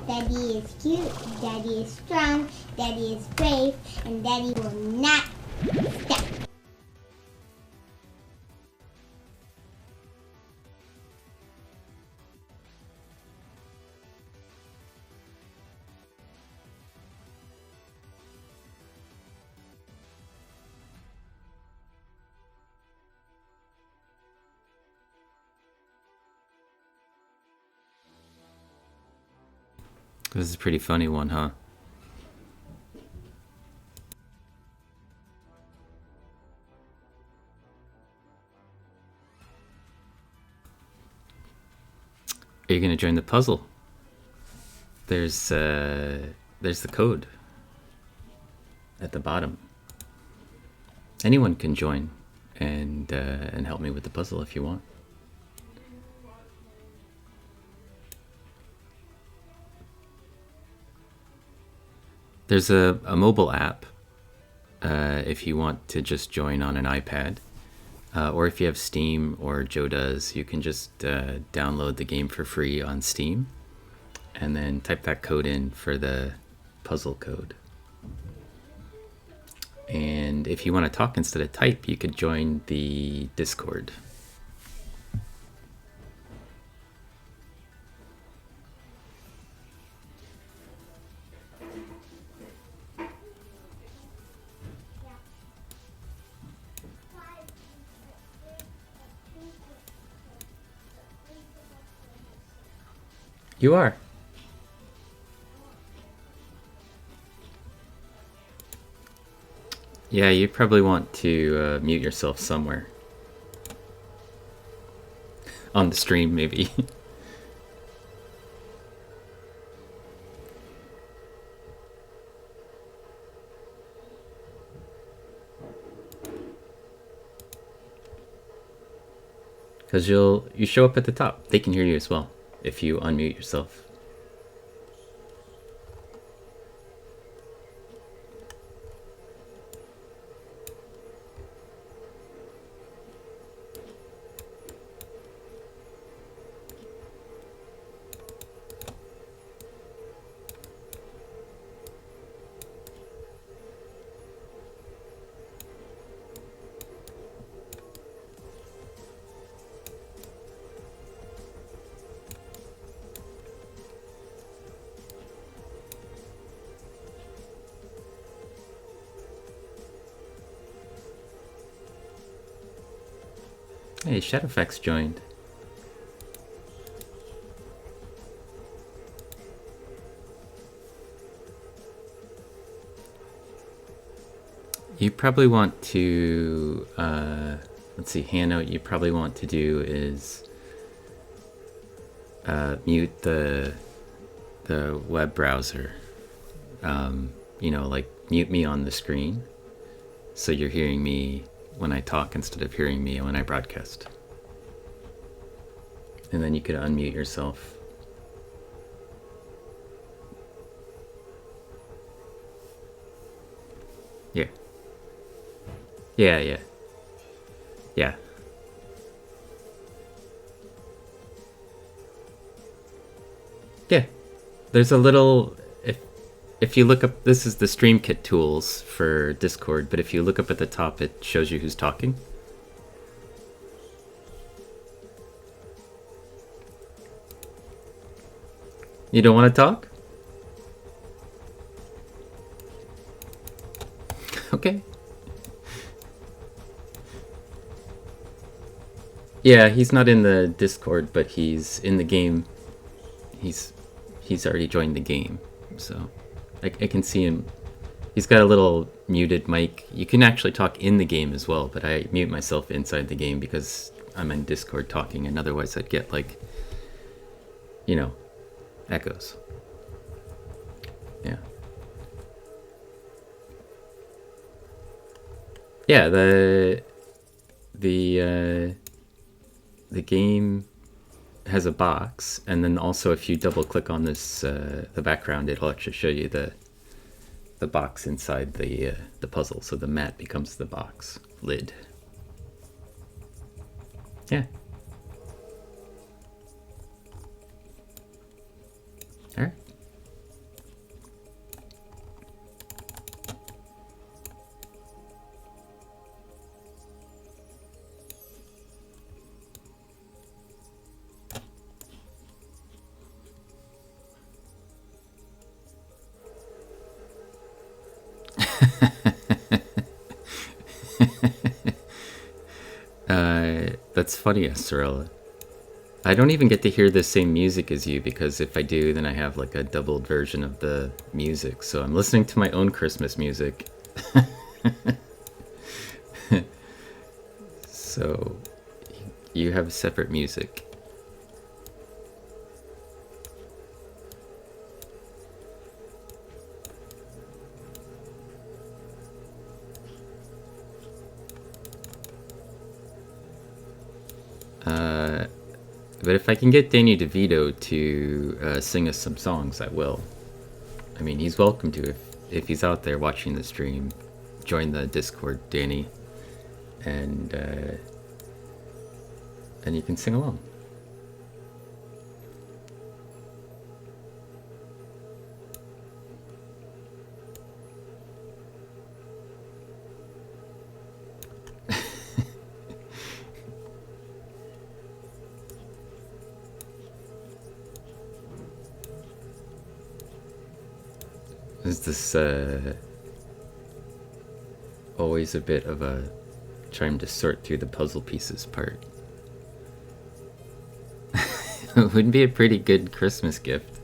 Daddy is cute, Daddy is strong, Daddy is brave, and Daddy will not stop. This is a pretty funny one, huh? Are you going to join the puzzle? There's the code at the bottom. Anyone can join and help me with the puzzle if you want. There's a mobile app if you want to just join on an iPad. Or if you have Steam or Joe does, you can just download the game for free on Steam and then type that code in for the puzzle code. And if you want to talk instead of type, you could join the Discord. You are. Yeah, you probably want to mute yourself somewhere. On the stream, maybe. Because you show up at the top. They can hear you as well if you unmute yourself. Hey, Shadowfax joined. You probably want to, let's see, Hannah, what you probably want to do is mute the web browser. You know, like mute me on the screen so you're hearing me when I talk instead of hearing me when I broadcast. And then you could unmute yourself. Yeah. Yeah. Yeah. There's a little, if you look up, this is the Stream Kit tools for Discord, but if you look up at the top, it shows you who's talking. You don't want to talk? Okay. Yeah, he's not in the Discord, but he's in the game. He's already joined the game, so I can see him. He's got a little muted mic. You can actually talk in the game as well, but I mute myself inside the game because I'm in Discord talking, and otherwise I'd get, like, you know, echoes. Yeah. Yeah, the game has a box, and then also if you double click on this the background, it'll actually show you the box inside the puzzle. So the mat becomes the box lid. Yeah. All right. That's funny, Estrella. I don't even get to hear the same music as you, because if I do, then I have like a doubled version of the music. So I'm listening to my own Christmas music. So you have separate music. But if I can get Danny DeVito to sing us some songs, I will. I mean, he's welcome to if he's out there watching the stream. Join the Discord, Danny, and you can sing along. Is this always a bit of a trying to sort through the puzzle pieces part? It would be a pretty good Christmas gift.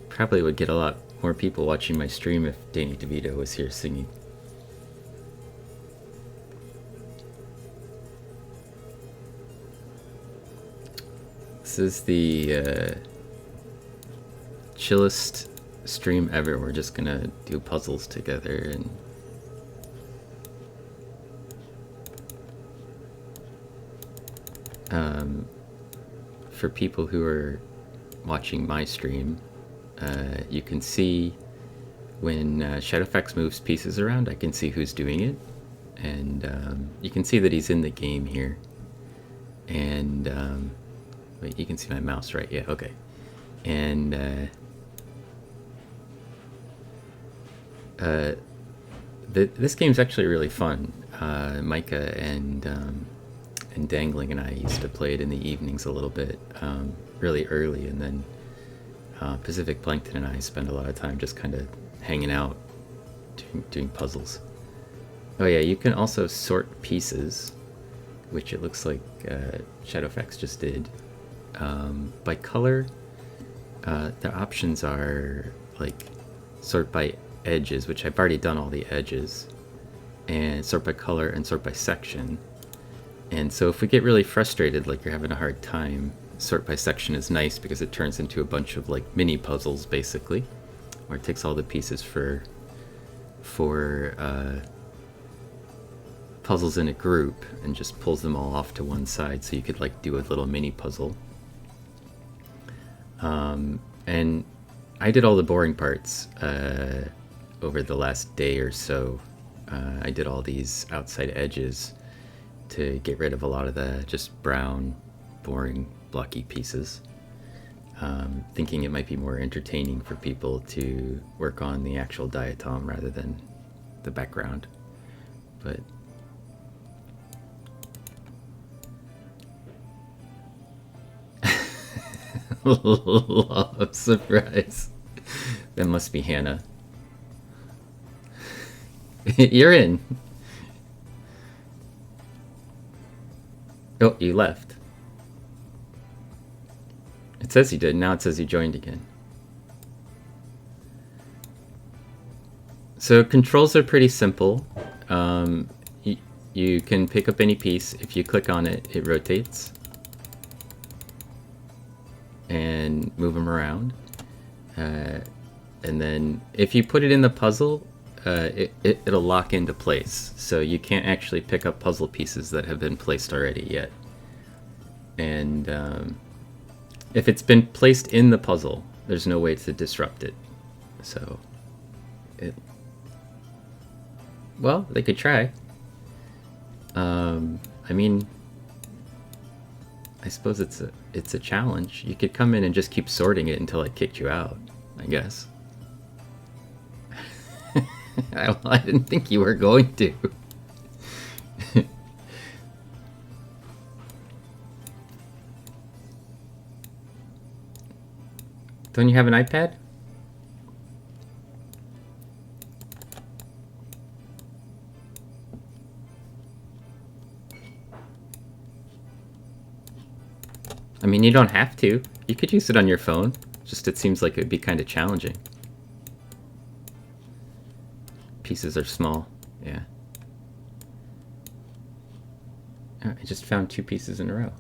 Probably would get a lot more people watching my stream if Danny DeVito was here singing. This is the chillest stream ever. We're just gonna do puzzles together and for people who are watching my stream, you can see when Shadowfax moves pieces around, I can see who's doing it, and you can see that he's in the game here. And wait, you can see my mouse, right? Yeah, okay. And this game's actually really fun. Micah and Dangling and I used to play it in the evenings a little bit, really early, and then Pacific Plankton and I spend a lot of time just kind of hanging out, doing puzzles. Oh yeah, you can also sort pieces, which it looks like Shadowfax just did. By color, the options are like sort by edges, which I've already done all the edges, and sort by color and sort by section. And so if we get really frustrated, like you're having a hard time, sort by section is nice because it turns into a bunch of like mini puzzles basically, where it takes all the pieces for puzzles in a group and just pulls them all off to one side, so you could like do a little mini puzzle. And I did all the boring parts over the last day or so. I did all these outside edges to get rid of a lot of the just brown, boring, blocky pieces. Thinking it might be more entertaining for people to work on the actual diatom rather than the background. But love surprise. That must be Hannah. You're in. Oh, you left. It says you did. Now it says you joined again. So controls are pretty simple. You can pick up any piece. If you click on it, it rotates. And move them around. And then if you put it in the puzzle, it'll lock into place. So you can't actually pick up puzzle pieces that have been placed already yet. And if it's been placed in the puzzle, there's no way to disrupt it. So, well, they could try. I mean, I suppose it's a challenge. You could come in and just keep sorting it until I kicked you out, I guess. I didn't think you were going to. Don't you have an iPad? I mean, you don't have to. You could use it on your phone. Just it seems like it would be kind of challenging. Pieces are small. Yeah. Oh, I just found 2 pieces in a row.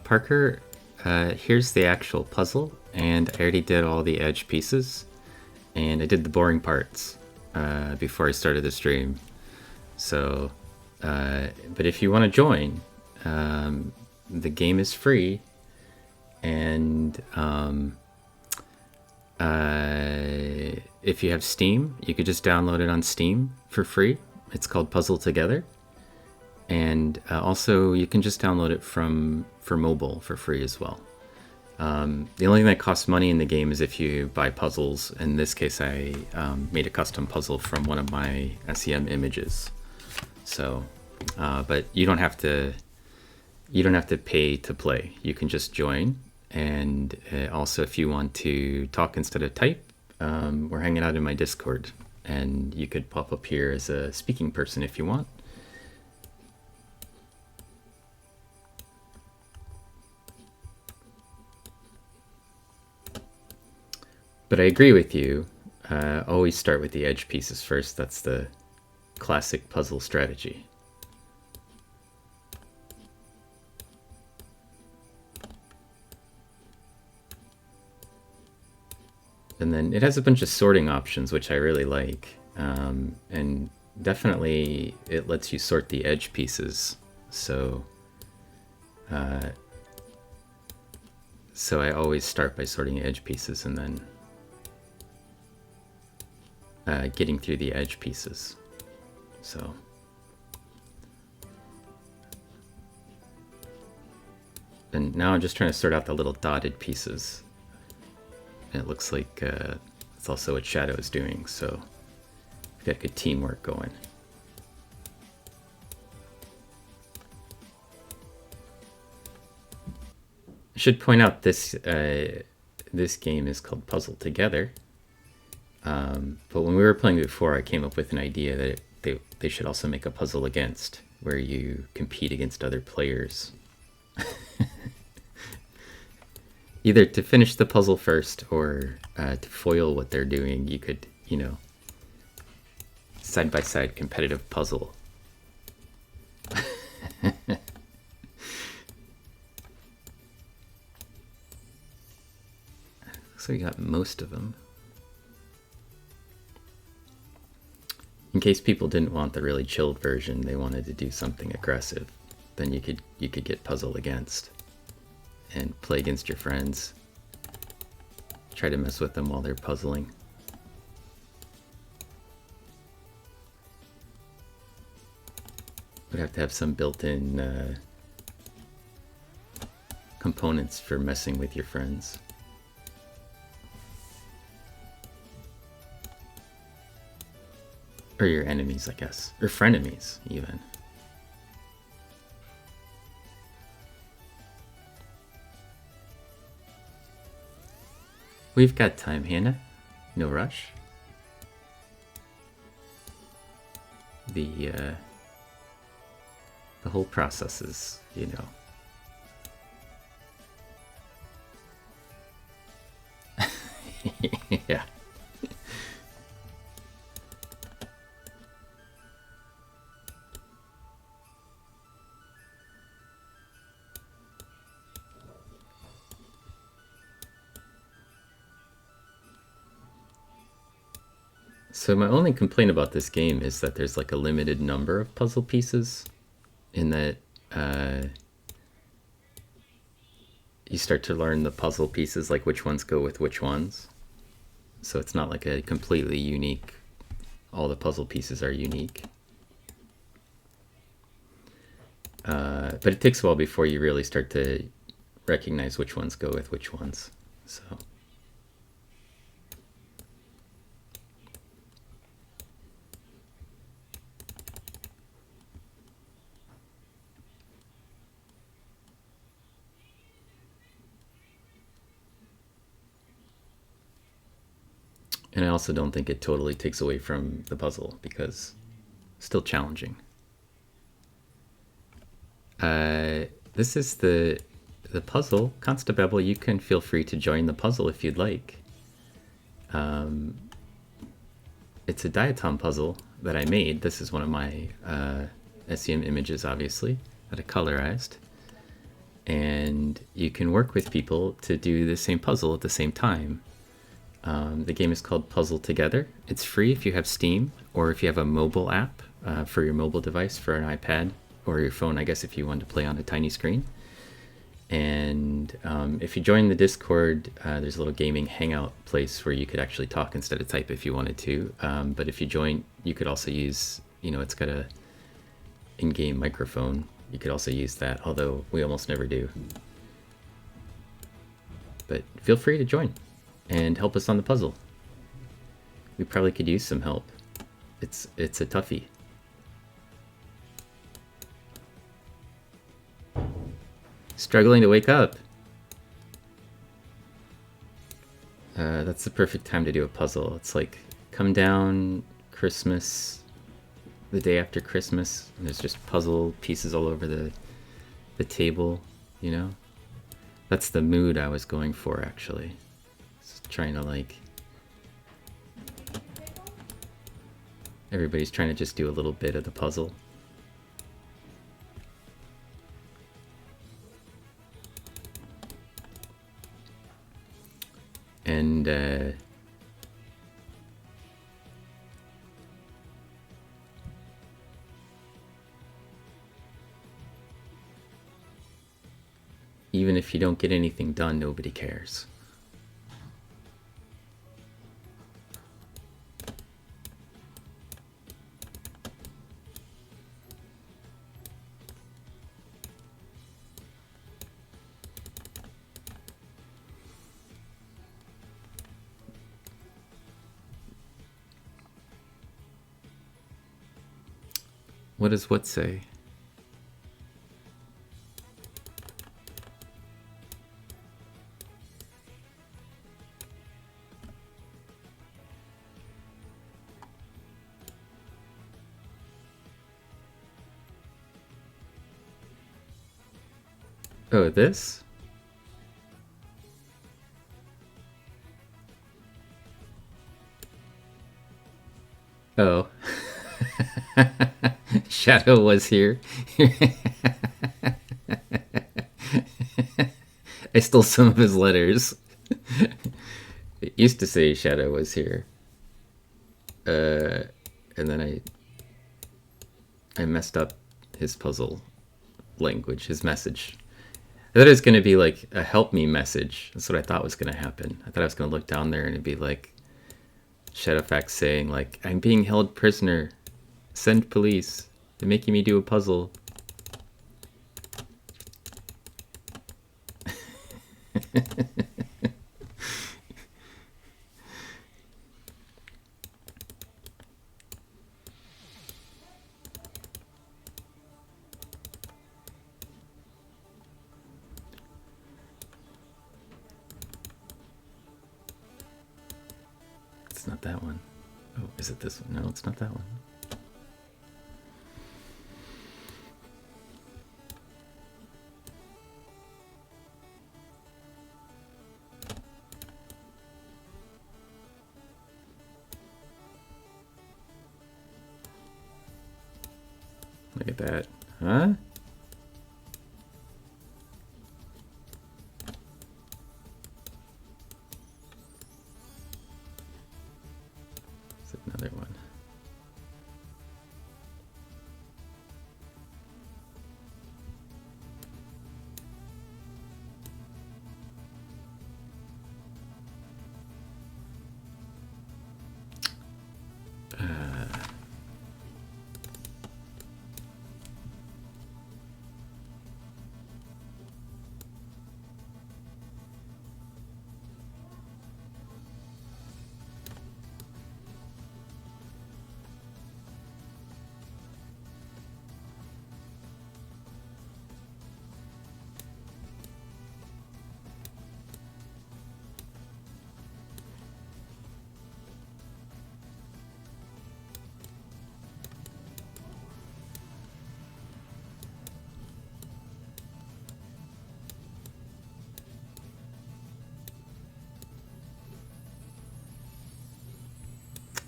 Parker, here's the actual puzzle, and I already did all the edge pieces, and I did the boring parts before I started the stream. So, but if you want to join, the game is free, and if you have Steam, you could just download it on Steam for free. It's called Puzzle Together. And also, you can just download it for mobile for free as well. The only thing that costs money in the game is if you buy puzzles. In this case, I made a custom puzzle from one of my SEM images. So, but you don't have to pay to play. You can just join. And also, if you want to talk instead of type, we're hanging out in my Discord, and you could pop up here as a speaking person if you want. But I agree with you. Always start with the edge pieces first. That's the classic puzzle strategy. And then it has a bunch of sorting options, which I really like. And definitely it lets you sort the edge pieces. So I always start by sorting edge pieces and then getting through the edge pieces. So and now I'm just trying to sort out the little dotted pieces. And it looks like it's also what Shadow is doing, so we've got good teamwork going. I should point out this game is called Puzzle Together. But when we were playing before, I came up with an idea that they should also make a Puzzle Against, where you compete against other players. Either to finish the puzzle first or to foil what they're doing. You could, side-by-side competitive puzzle. So we got most of them. In case people didn't want the really chilled version, they wanted to do something aggressive, then you could get Puzzle Against and play against your friends. Try to mess with them while they're puzzling. Would have to have some built-in components for messing with your friends. Or your enemies, I guess. Or frenemies, even. We've got time, Hannah. No rush. The whole process is, yeah. So my only complaint about this game is that there's like a limited number of puzzle pieces, in that you start to learn the puzzle pieces, like which ones go with which ones. So it's not like a completely unique, all the puzzle pieces are unique. But it takes a while before you really start to recognize which ones go with which ones. So. And I also don't think it totally takes away from the puzzle, because it's still challenging. This is the puzzle. Constable, you can feel free to join the puzzle if you'd like. It's a Diatom puzzle that I made. This is one of my SEM images, obviously, that I colorized. and you can work with people to do the same puzzle at the same time. The game is called Puzzle Together. It's free if you have Steam, or if you have a mobile app for your mobile device, for an iPad or your phone, I guess, if you want to play on a tiny screen. And if you join the Discord, there's a little gaming hangout place where you could actually talk instead of type if you wanted to. But if you join, you could also use, it's got a in-game microphone. You could also use that, although we almost never do. But feel free to join and help us on the puzzle. We probably could use some help. It's a toughie. Struggling to wake up. That's the perfect time to do a puzzle. It's like come down Christmas, the day after Christmas, and there's just puzzle pieces all over the table, That's the mood I was going for, actually. Just trying to everybody's trying to just do a little bit of the puzzle. And even if you don't get anything done, nobody cares. What does what say? Oh, this? Oh. Shadow was here. I stole some of his letters. It used to say Shadow was here. And then I messed up his puzzle language, his message. I thought it was going to be like a help me message. That's what I thought was going to happen. I thought I was going to look down there and it'd be like Shadowfax saying like, I'm being held prisoner. Send police. They're making me do a puzzle. It's not that one. Oh, is it this one? No, it's not that one. Look at that. Huh? It's another one.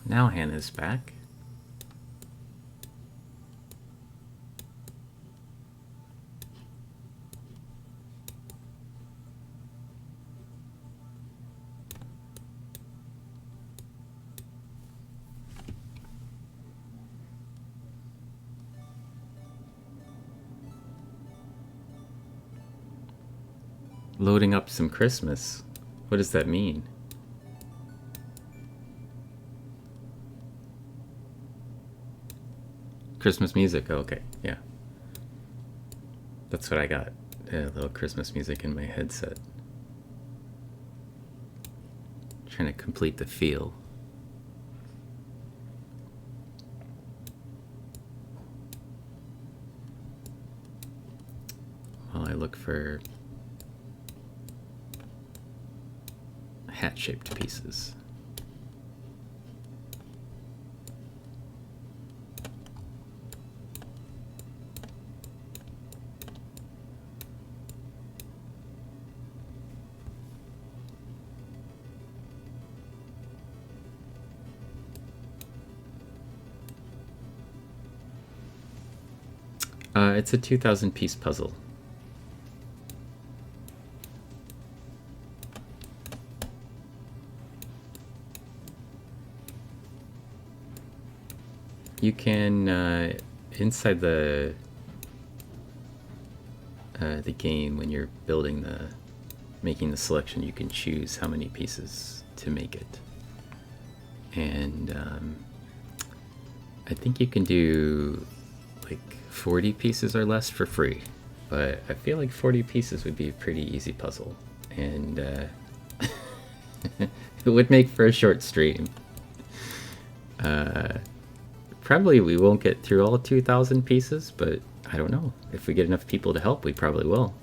Now Hannah's back. Loading up some Christmas. What does that mean? Christmas music. Oh, okay, yeah. That's what I got. A little Christmas music in my headset. Trying to complete the feel. While I look for hat-shaped pieces. It's a 2,000 piece puzzle. You can inside the game, when you're making the selection, you can choose how many pieces to make it, and I think you can do like 40 pieces or less for free, but I feel like 40 pieces would be a pretty easy puzzle, and it would make for a short stream. Probably we won't get through all 2,000 pieces, but I don't know. If we get enough people to help, we probably will.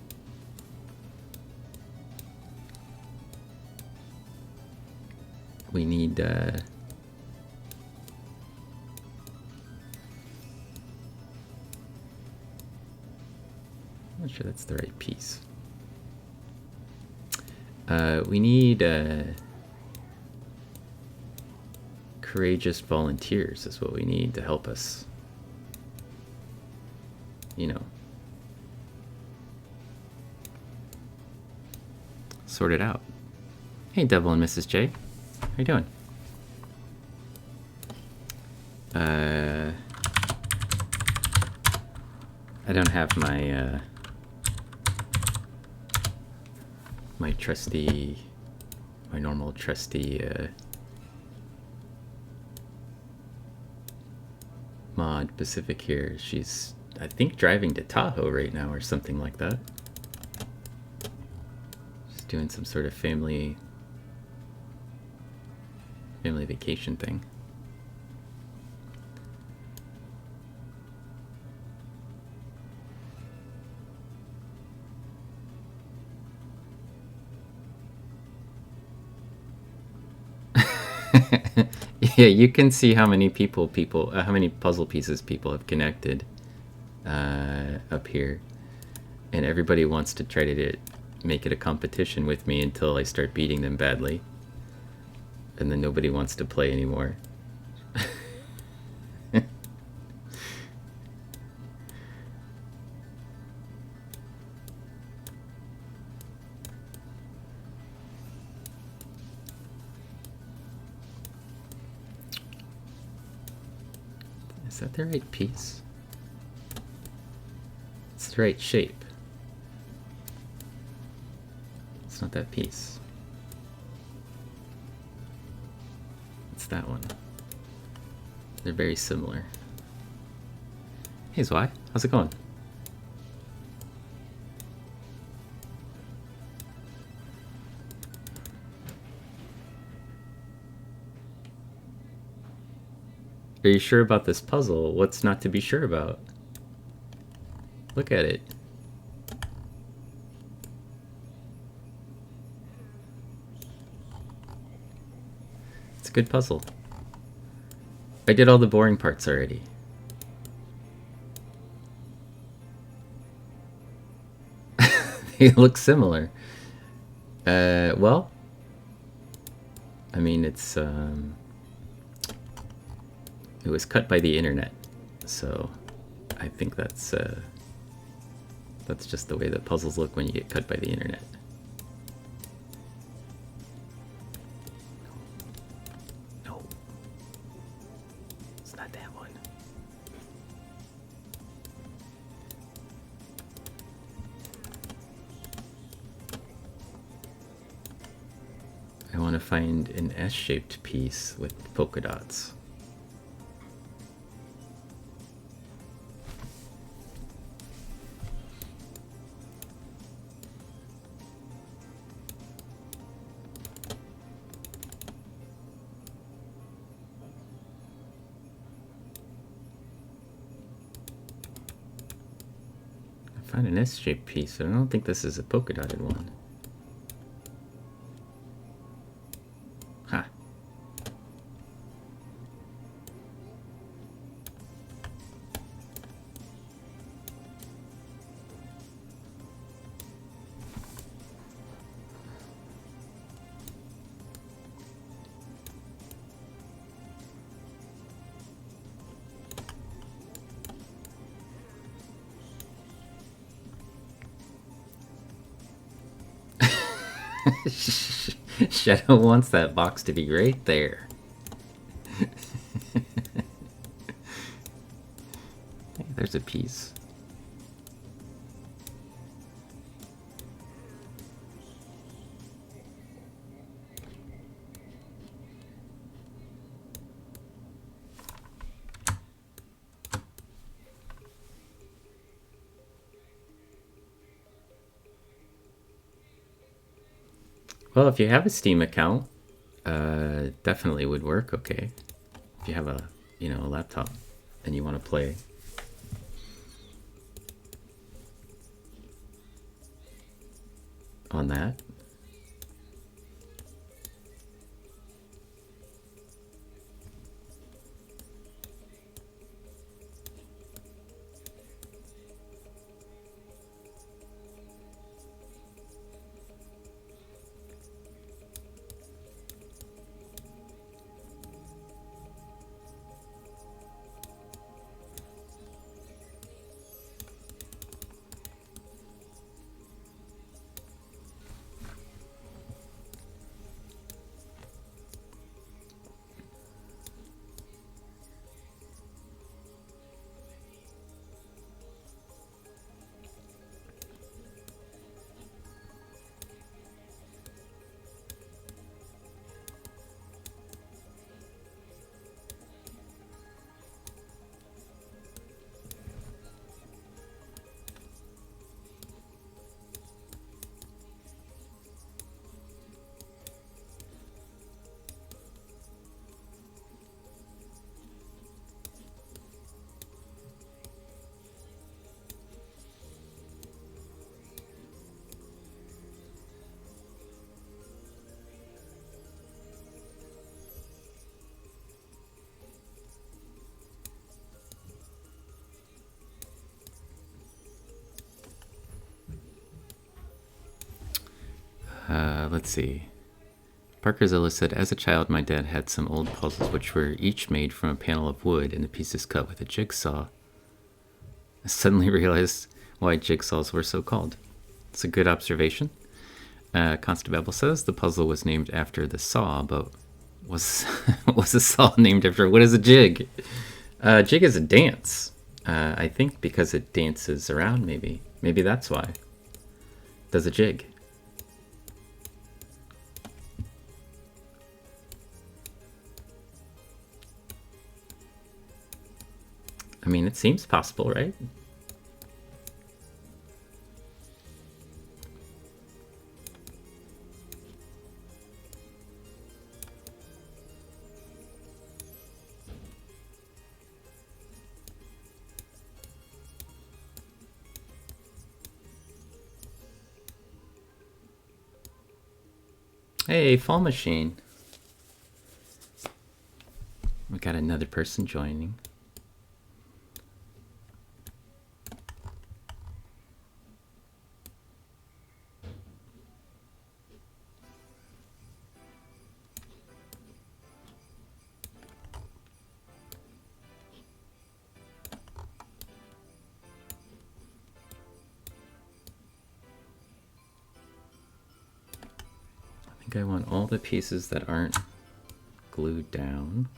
We need I'm not sure that's the right piece. We need courageous volunteers is what we need to help us, you know, sort it out. Hey, Devil and Mrs. J. How you doing? I don't have my my normal trusty mod Pacific here. She's, I think, driving to Tahoe right now or something like that. She's doing some sort of family vacation thing. Yeah, you can see how many how many puzzle pieces people have connected up here, and everybody wants to try to make it a competition with me until I start beating them badly, and then nobody wants to play anymore. Is that the right piece? It's the right shape. It's not that piece. It's that one. They're very similar. Hey Zwei, how's it going? Are you sure about this puzzle? What's not to be sure about? Look at it. It's a good puzzle. I did all the boring parts already. They look similar. Well, I mean, it's it was cut by the internet, so I think that's just the way that puzzles look when you get cut by the internet. No, it's not that one. find an S-shaped piece with polka dots. I found an S-shaped piece, but I don't think this is a polka dotted one. Ha. Shadow wants that box to be right there. Hey, there's a piece. Well, if you have a Steam account, definitely would work okay. If you have a, a laptop and you want to play. On that. Let's see. Parkerzilla said, as a child, my dad had some old puzzles which were each made from a panel of wood and the pieces cut with a jigsaw. I suddenly realized why jigsaws were so called. It's a good observation. Constable says the puzzle was named after the saw, but was a saw named after? What is a jig? Jig is a dance. I think because it dances around, maybe. Maybe that's why. Does a jig. I mean, it seems possible, right? Hey, Fall Machine. We got another person joining. I want all the pieces that aren't glued down.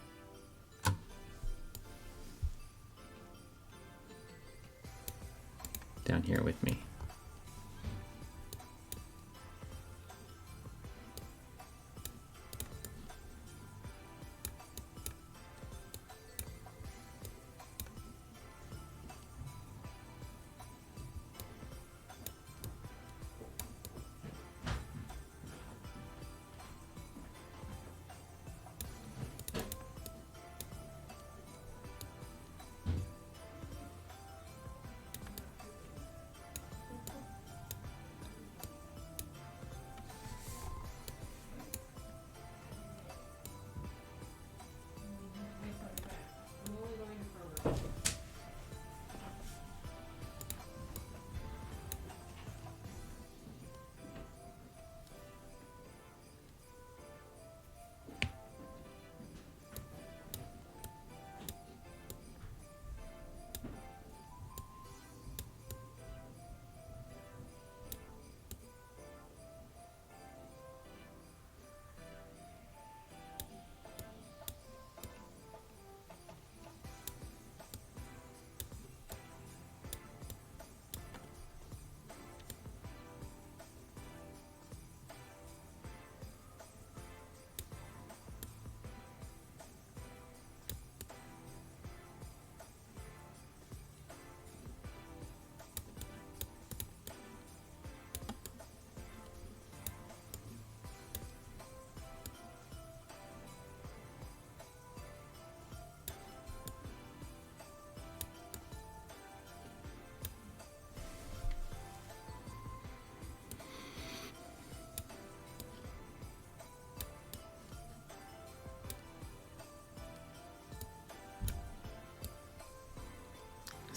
Down here with me.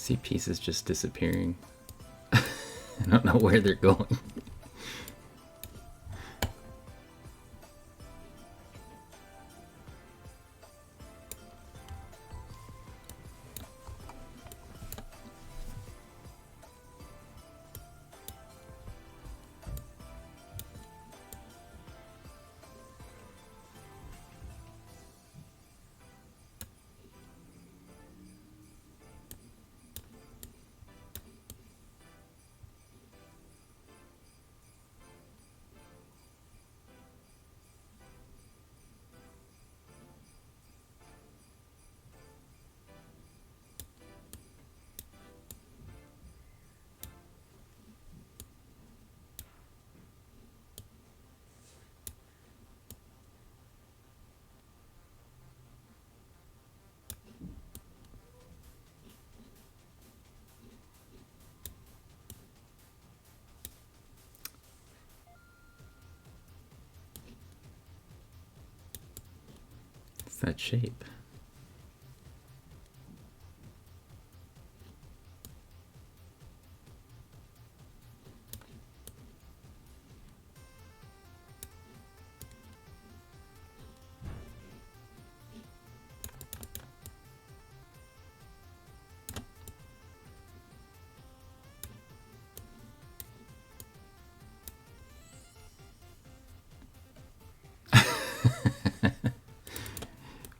see pieces just disappearing. I don't know where they're going. It's that shape.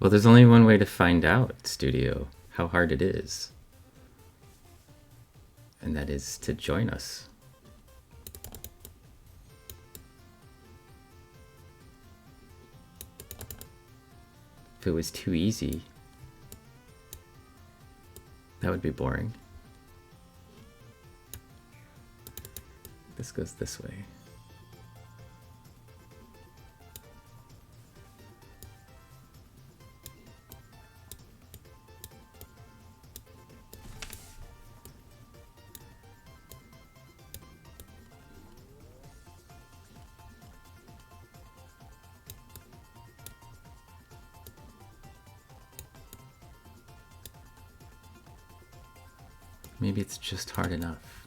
Well, there's only one way to find out, Studio, how hard it is. And that is to join us. If it was too easy, that would be boring. This goes this way. Maybe it's just hard enough.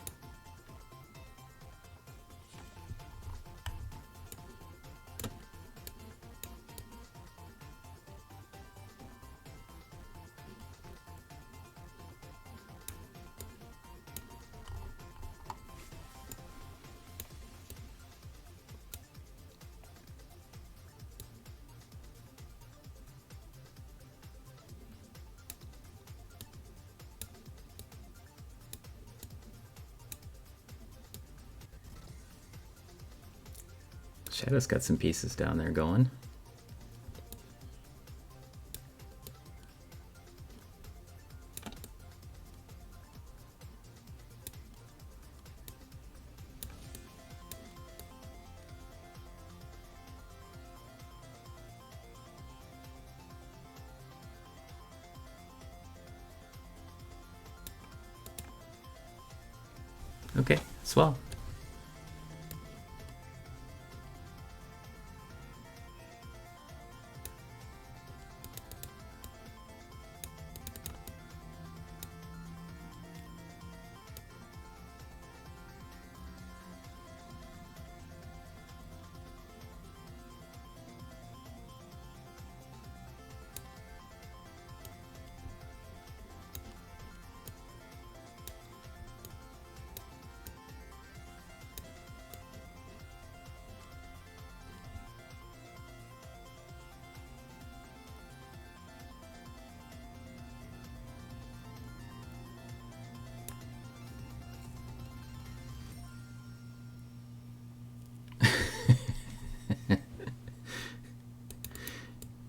Shadow's got some pieces down there going. Okay, swell.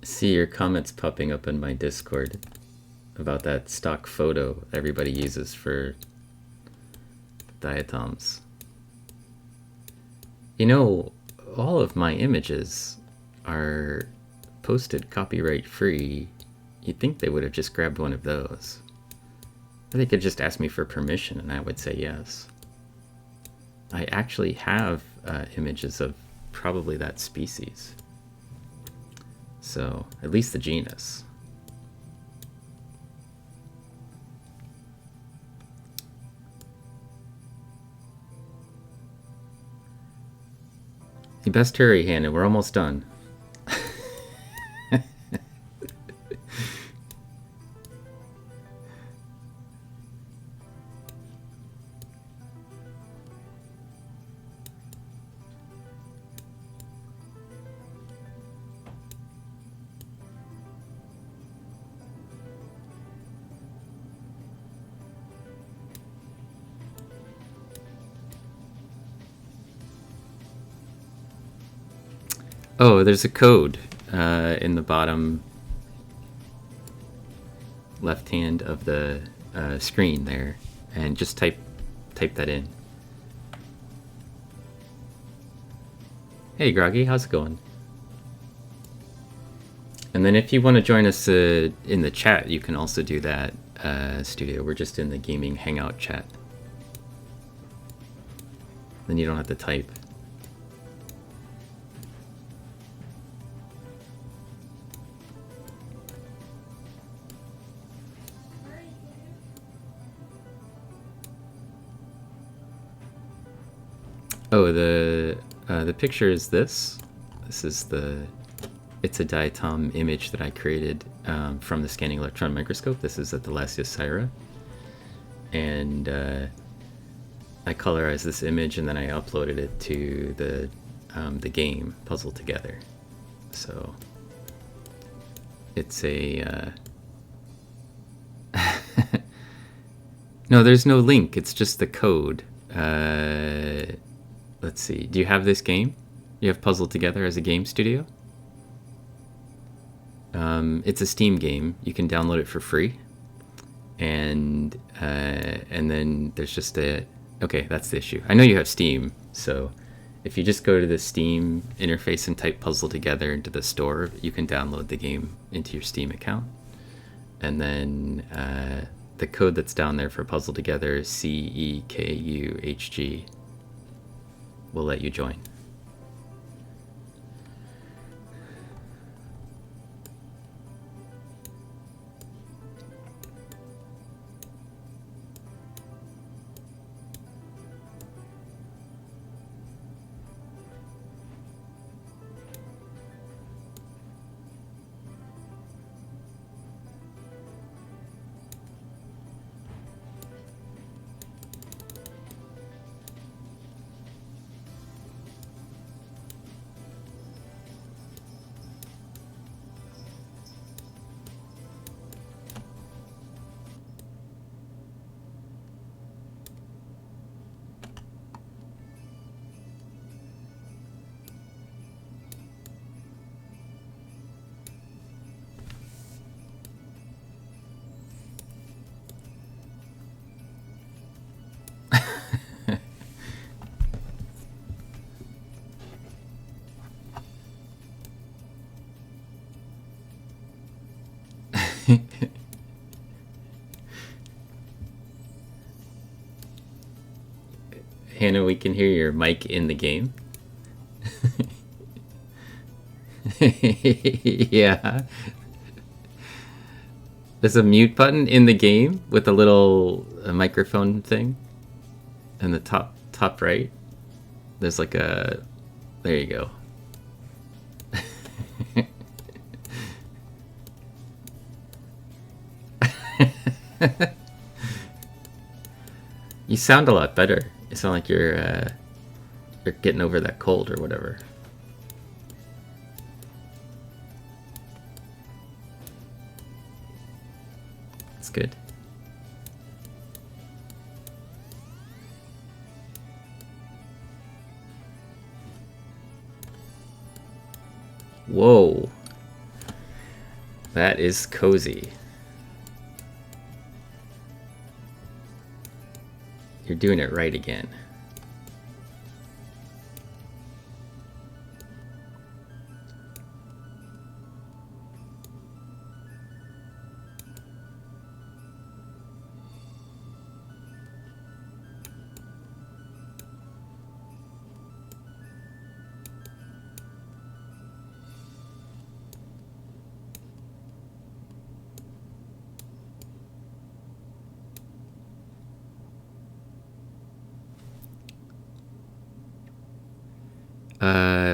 See your comments popping up in my Discord about that stock photo everybody uses for diatoms. You know, all of my images are posted copyright free. You'd think they would have just grabbed one of those. Or they could just ask me for permission and I would say yes. I actually have images of probably that species. So, at least the genus. You best hurry, Hannah. We're almost done. Oh, there's a code in the bottom left hand of the screen there, and just type that in. Hey Groggy, how's it going? And then if you want to join us in the chat, you can also do that, Studio. We're just in the gaming hangout chat. Then you don't have to type. Oh, the picture is this. This is it's a diatom image that I created from the scanning electron microscope. This is at the Lasius Syra. And I colorized this image and then I uploaded it to the game Puzzle Together. So it's a no, there's no link. It's just the code. Let's see. Do you have this game? You have Puzzle Together as a game, Studio? It's a Steam game. You can download it for free. And then there's just a... Okay, that's the issue. I know you have Steam, so if you just go to the Steam interface and type Puzzle Together into the store, you can download the game into your Steam account. And then the code that's down there for Puzzle Together is CEKUHG. We'll let you join. Hannah, we can hear your mic in the game. Yeah. There's a mute button in the game with a little microphone thing in the top right. There's like a... There you go. You sound a lot better. You sound like you're getting over that cold or whatever. It's good. Whoa. That is cozy. You're doing it right again.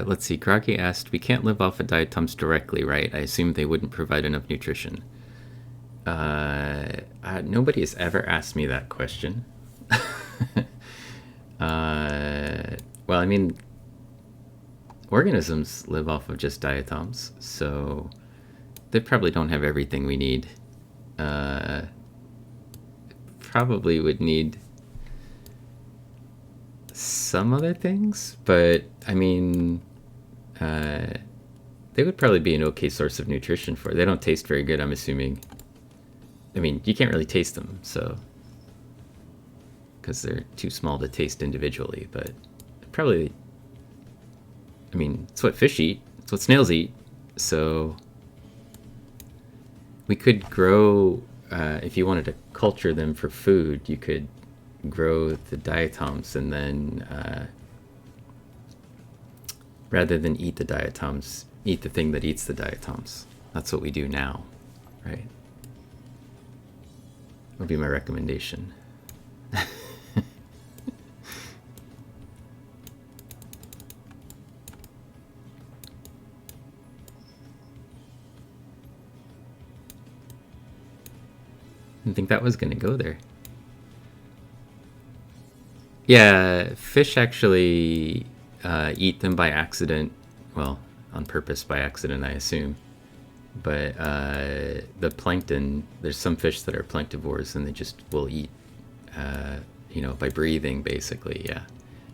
let's see. Groggy asked, we can't live off of diatoms directly, right? I assume they wouldn't provide enough nutrition. Nobody has ever asked me that question. Well, I mean, organisms live off of just diatoms, so they probably don't have everything we need. Probably would need some other things, but I mean, they would probably be an okay source of nutrition for it. They don't taste very good, I'm assuming. I mean, you can't really taste them, so, because they're too small to taste individually, but probably, I mean, it's what fish eat, it's what snails eat, so we could grow, if you wanted to culture them for food, you could grow the diatoms and then, rather than eat the diatoms, eat the thing that eats the diatoms. That's what we do now, right? Would be my recommendation. Didn't think that was going to go there. Yeah, fish actually eat them by accident. Well, on purpose by accident, I assume. But the plankton, there's some fish that are planktivores and they just will eat, you know, by breathing, basically, yeah.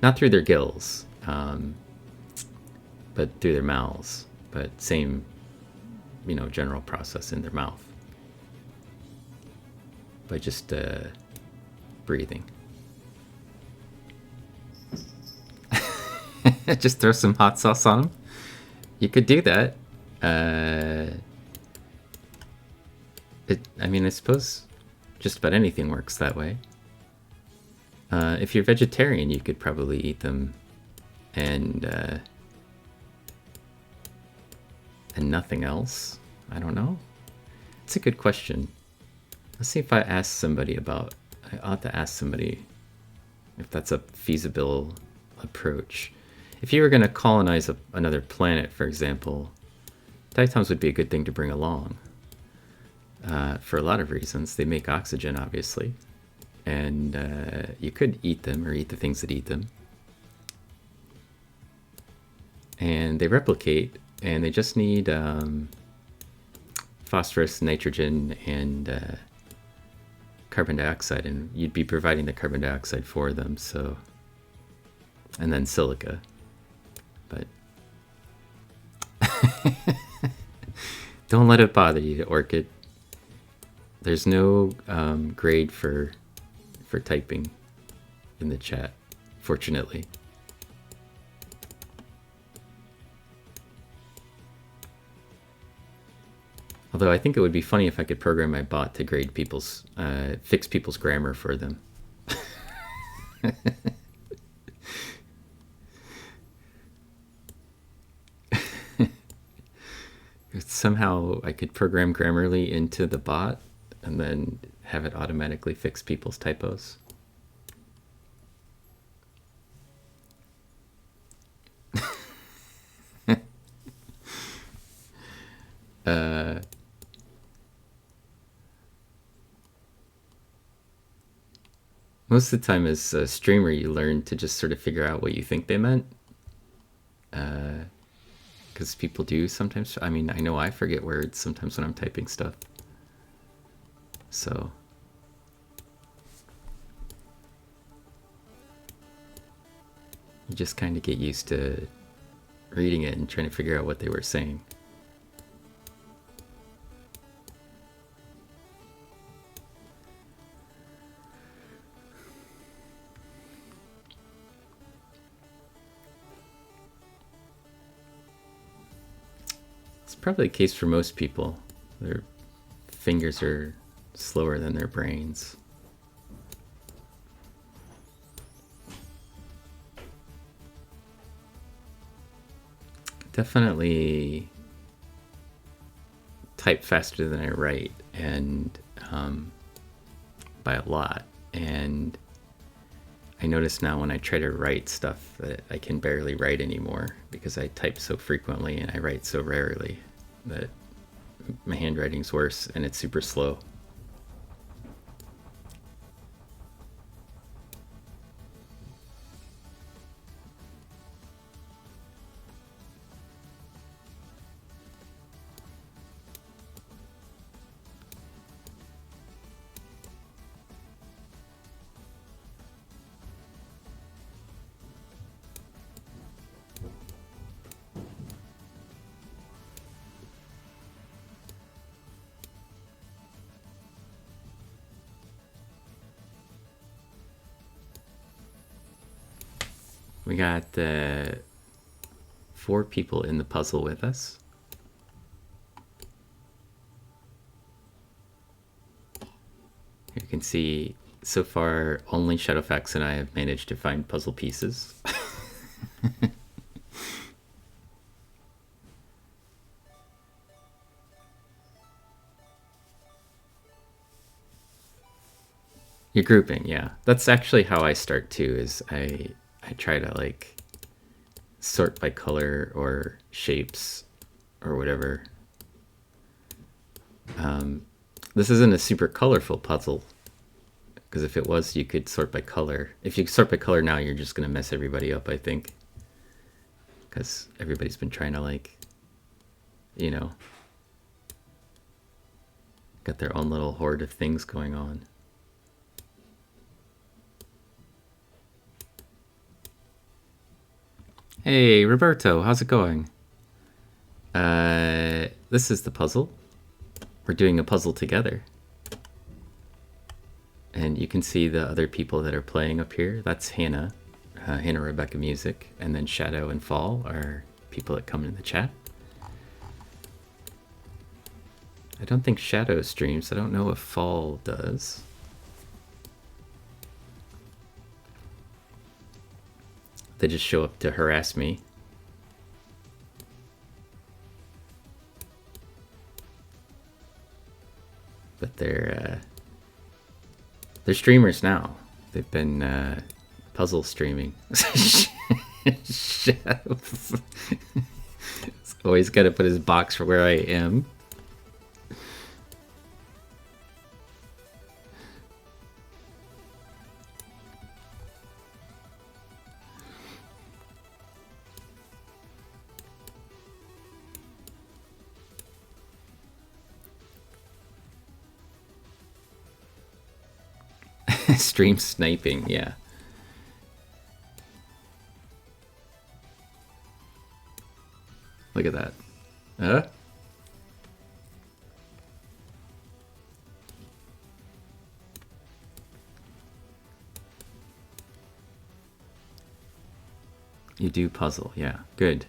Not through their gills, but through their mouths. But same, you know, general process in their mouth. By just breathing. Just throw some hot sauce on them. You could do that. I mean, I suppose just about anything works that way. If you're vegetarian, you could probably eat them and nothing else. I don't know. It's a good question. Let's see if I ask somebody about... I ought to ask somebody if that's a feasible approach. If you were going to colonize another planet, for example, diatoms would be a good thing to bring along. For a lot of reasons. They make oxygen, obviously. And you could eat them or eat the things that eat them. And they replicate, and they just need phosphorus, nitrogen, and carbon dioxide, and you'd be providing the carbon dioxide for them, so, and then silica, but don't let it bother you, Orchid. There's no grade for typing in the chat, fortunately. Although I think it would be funny if I could program my bot to grade people's, fix people's grammar for them. Somehow I could program Grammarly into the bot and then have it automatically fix people's typos. Most of the time as a streamer, you learn to just sort of figure out what you think they meant. Because people do sometimes. I mean, I know I forget words sometimes when I'm typing stuff. So. You just kind of get used to reading it and trying to figure out what they were saying. Probably the case for most people. Their fingers are slower than their brains. Definitely type faster than I write, and by a lot. And I notice now when I try to write stuff that I can barely write anymore because I type so frequently and I write so rarely that my handwriting's worse and it's super slow. We got 4 people in the puzzle with us. You can see so far only Shadowfax and I have managed to find puzzle pieces. You're grouping, yeah. That's actually how I start too, is I try to like sort by color or shapes or whatever. This isn't a super colorful puzzle, because if it was, you could sort by color. If you sort by color now, you're just going to mess everybody up, I think. Because everybody's been trying to, like, you know, got their own little horde of things going on. Hey, Roberto, how's it going? This is the puzzle. We're doing a puzzle together. And you can see the other people that are playing up here. That's Hannah, Hannah Rebecca Music. And then Shadow and Fall are people that come in the chat. I don't think Shadow streams. I don't know if Fall does. They just show up to harass me. But they're streamers now. They've been puzzle streaming. Shadows. Always got to put his box for where I am. Stream sniping, yeah. Look at that. Huh? You do puzzle, yeah. Good.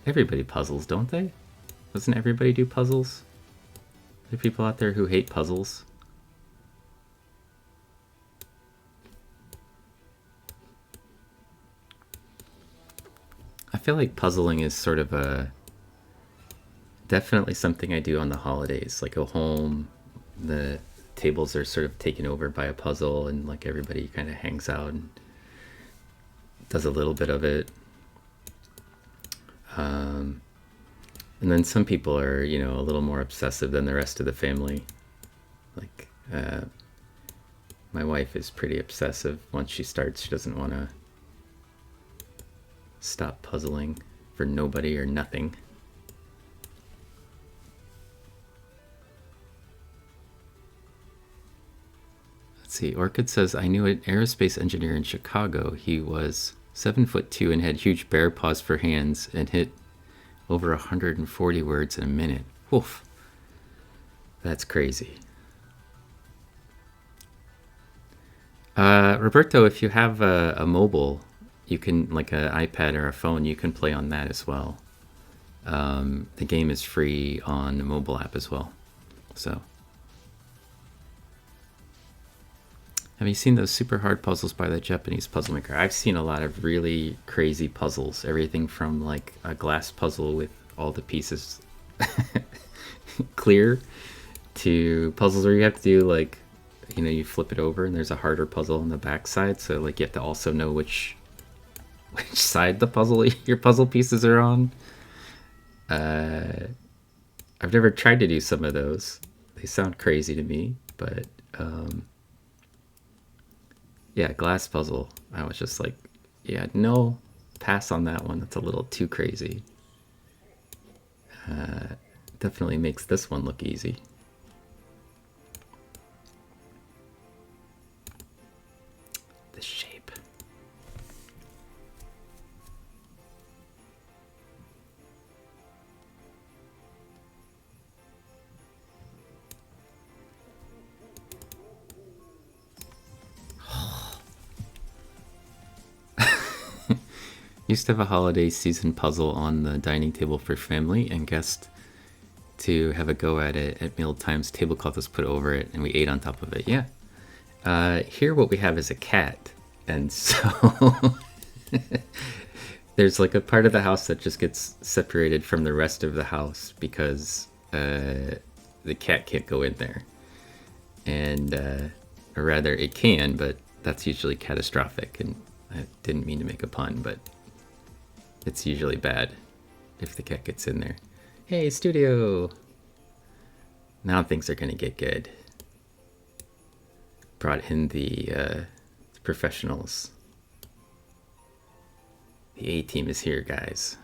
Everybody puzzles, don't they? Doesn't everybody do puzzles? There are people out there who hate puzzles. I feel like puzzling is sort of definitely something I do on the holidays. Like go home, the tables are sort of taken over by a puzzle, and like everybody kind of hangs out and does a little bit of it. And then some people are, you know, a little more obsessive than the rest of the family. Like, my wife is pretty obsessive. Once she starts, she doesn't want to stop puzzling for nobody or nothing. Let's see, Orchid says, I knew an aerospace engineer in Chicago. He was 7'2" and had huge bear paws for hands and hit over 140 words in a minute. Woof. That's crazy. Roberto, if you have a mobile, you can, like an iPad or a phone, you can play on that as well. The game is free on the mobile app as well. So Have you seen those super hard puzzles by the Japanese puzzle maker? I've seen a lot of really crazy puzzles. Everything from like a glass puzzle with all the pieces clear to puzzles where you have to do like, you flip it over and there's a harder puzzle on the back side. So like you have to also know which side the puzzle your puzzle pieces are on. I've never tried to do some of those. They sound crazy to me, but yeah, glass puzzle. I was just like, yeah, no, pass on that one. That's a little too crazy. Definitely makes this one look easy. The shape. Used to have a holiday season puzzle on the dining table for family and guests to have a go at it at meal times. Tablecloth was put over it and we ate on top of it. Yeah. Here what we have is a cat. And so there's like a part of the house that just gets separated from the rest of the house because the cat can't go in there. And, or rather it can, but that's usually catastrophic. And I didn't mean to make a pun, but it's usually bad if the cat gets in there. Hey, studio! Now things are gonna get good. Brought in the professionals. The A-team is here, guys.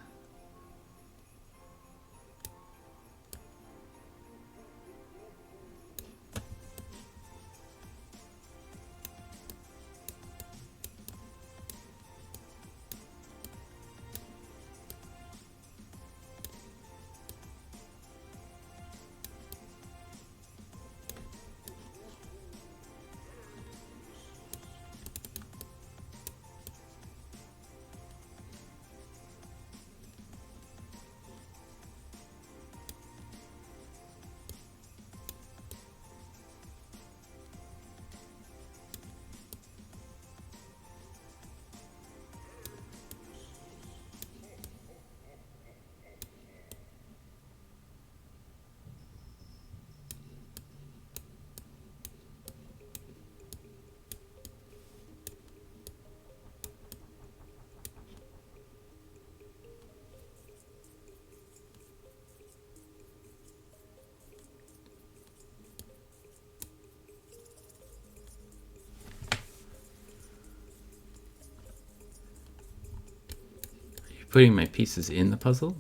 Putting my pieces in the puzzle?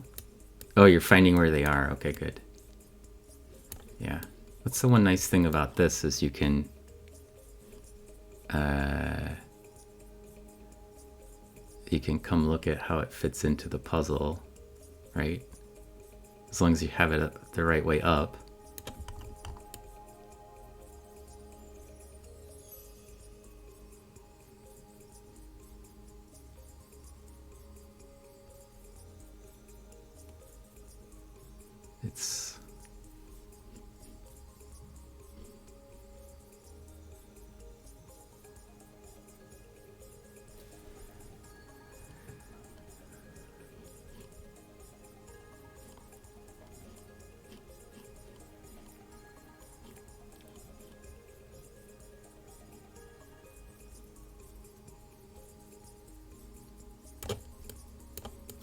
Oh, you're finding where they are. Okay, good. Yeah. What's the one nice thing about this is you can come look at how it fits into the puzzle, right? As long as you have it the right way up. It's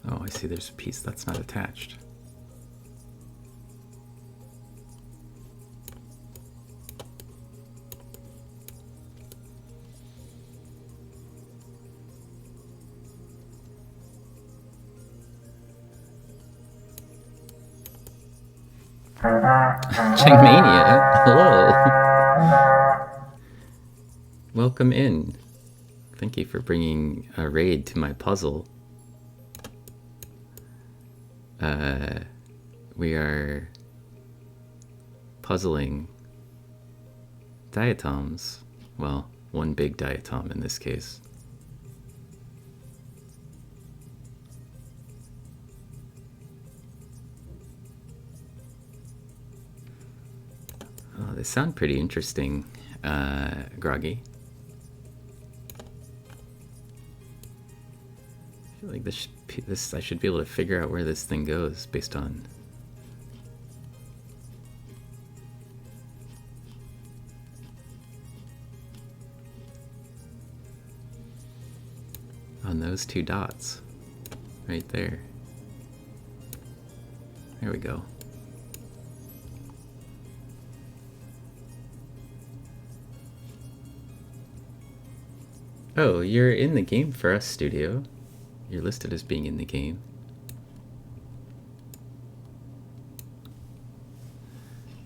oh, I see there's a piece that's not attached. Changmania, hello. Welcome in. Thank you for bringing a raid to my puzzle. We are puzzling diatoms. Well, one big diatom in this case. Oh, they sound pretty interesting, Groggy. I feel like this I should be able to figure out where this thing goes based on those two dots right there. There we go. Oh, you're in the game for us, Studio. You're listed as being in the game.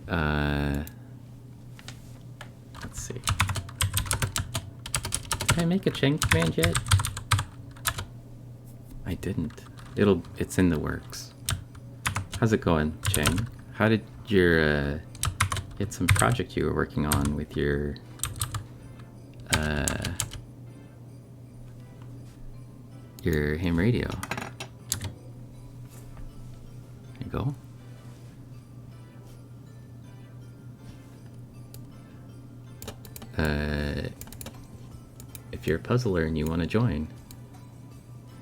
Let's see. Did I make a Cheng command yet? I didn't. It's in the works. How's it going, Cheng? How did your you had some project you were working on with your ham radio? There you go. If you're a puzzler and you want to join,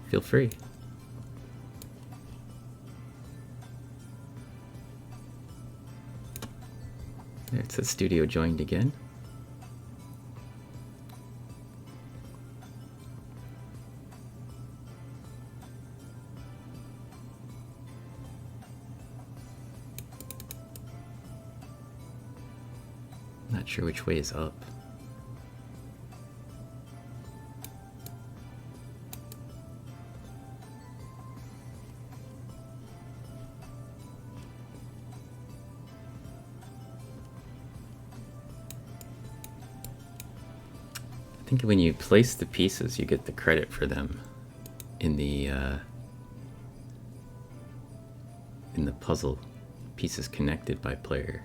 feel free. There, it says Studio joined again. Not sure which way is up. I think when you place the pieces, you get the credit for them in the puzzle pieces connected by player.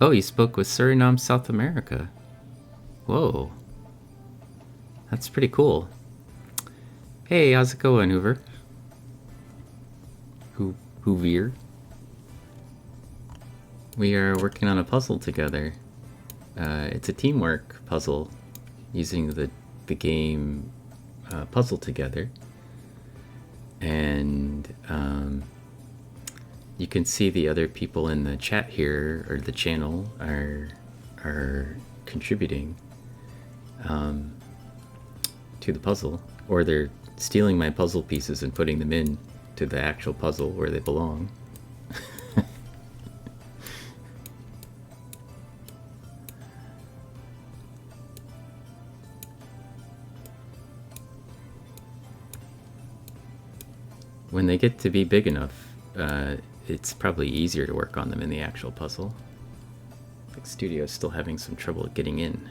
Oh, you spoke with Suriname, South America. Whoa. That's pretty cool. Hey, how's it going, Hoover? Hoovier? We are working on a puzzle together. It's a teamwork puzzle using the game Puzzle Together. And you can see the other people in the chat here, or the channel, are contributing to the puzzle, or they're stealing my puzzle pieces and putting them in to the actual puzzle where they belong. When they get to be big enough, it's probably easier to work on them in the actual puzzle. I think Studio's still having some trouble getting in.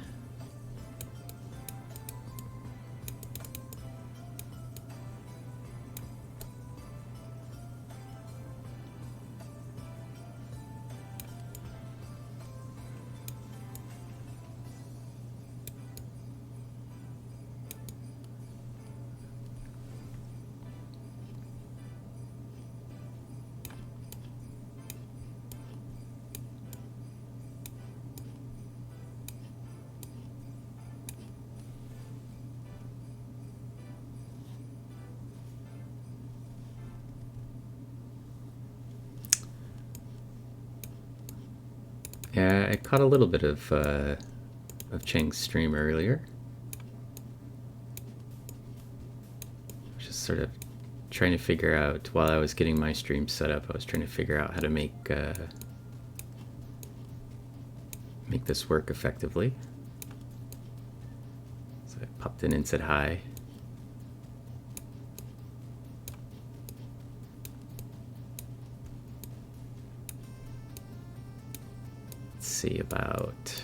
Yeah, I caught a little bit of Cheng's stream earlier. Just sort of trying to figure out, while I was getting my stream set up, I was trying to figure out how to make this work effectively. So I popped in and said hi. See about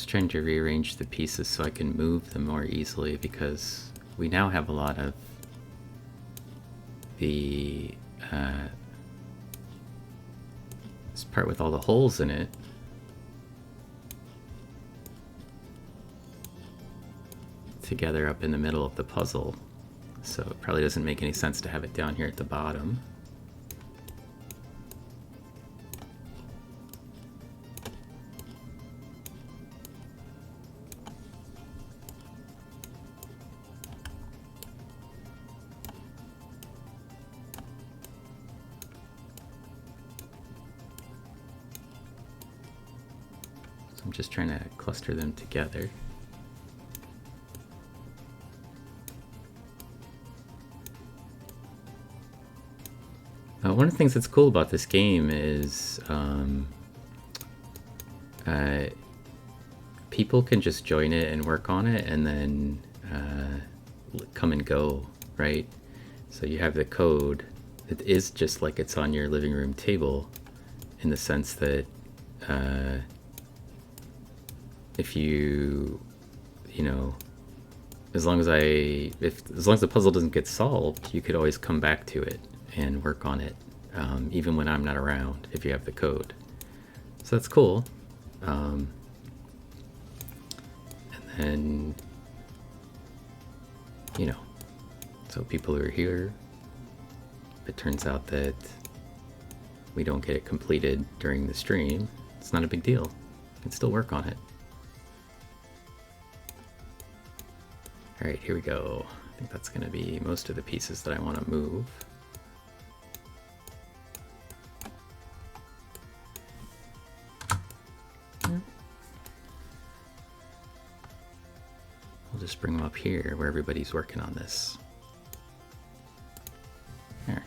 just trying to rearrange the pieces so I can move them more easily, because we now have a lot of the this part with all the holes in it. Together up in the middle of the puzzle, so it probably doesn't make any sense to have it down here at the bottom. So I'm just trying to cluster them together. One of the things that's cool about this game is people can just join it and work on it and then come and go, right? So you have the code. It is just like it's on your living room table, in the sense that if you know, as long as the puzzle doesn't get solved, you could always come back to it and work on it, even when I'm not around, if you have the code. So that's cool. And then, you know, so people who are here, if it turns out that we don't get it completed during the stream, it's not a big deal. You can still work on it. All right, here we go. I think that's gonna be most of the pieces that I want to move. We'll just bring them up here where everybody's working on this. There.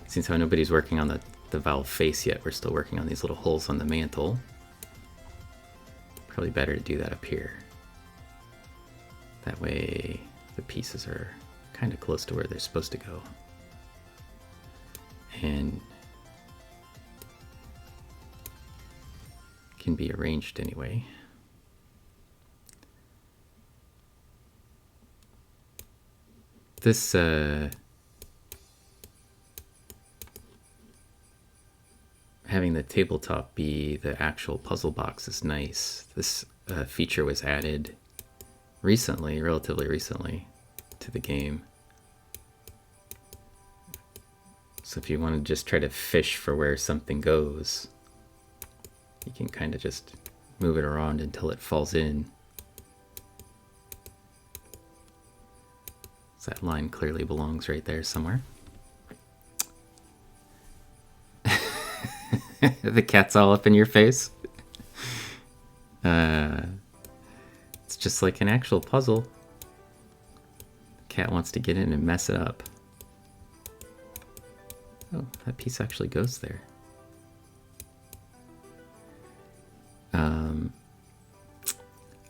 Since how nobody's working on the valve face yet, we're still working on these little holes on the mantle. Probably better to do that up here. That way the pieces are kind of close to where they're supposed to go. And can be arranged anyway. This having the tabletop be the actual puzzle box is nice. This feature was added recently, relatively recently, to the game. So if you want to just try to fish for where something goes, you can kind of just move it around until it falls in. So that line clearly belongs right there somewhere. The cat's all up in your face. It's just like an actual puzzle. The cat wants to get in and mess it up. Oh, that piece actually goes there.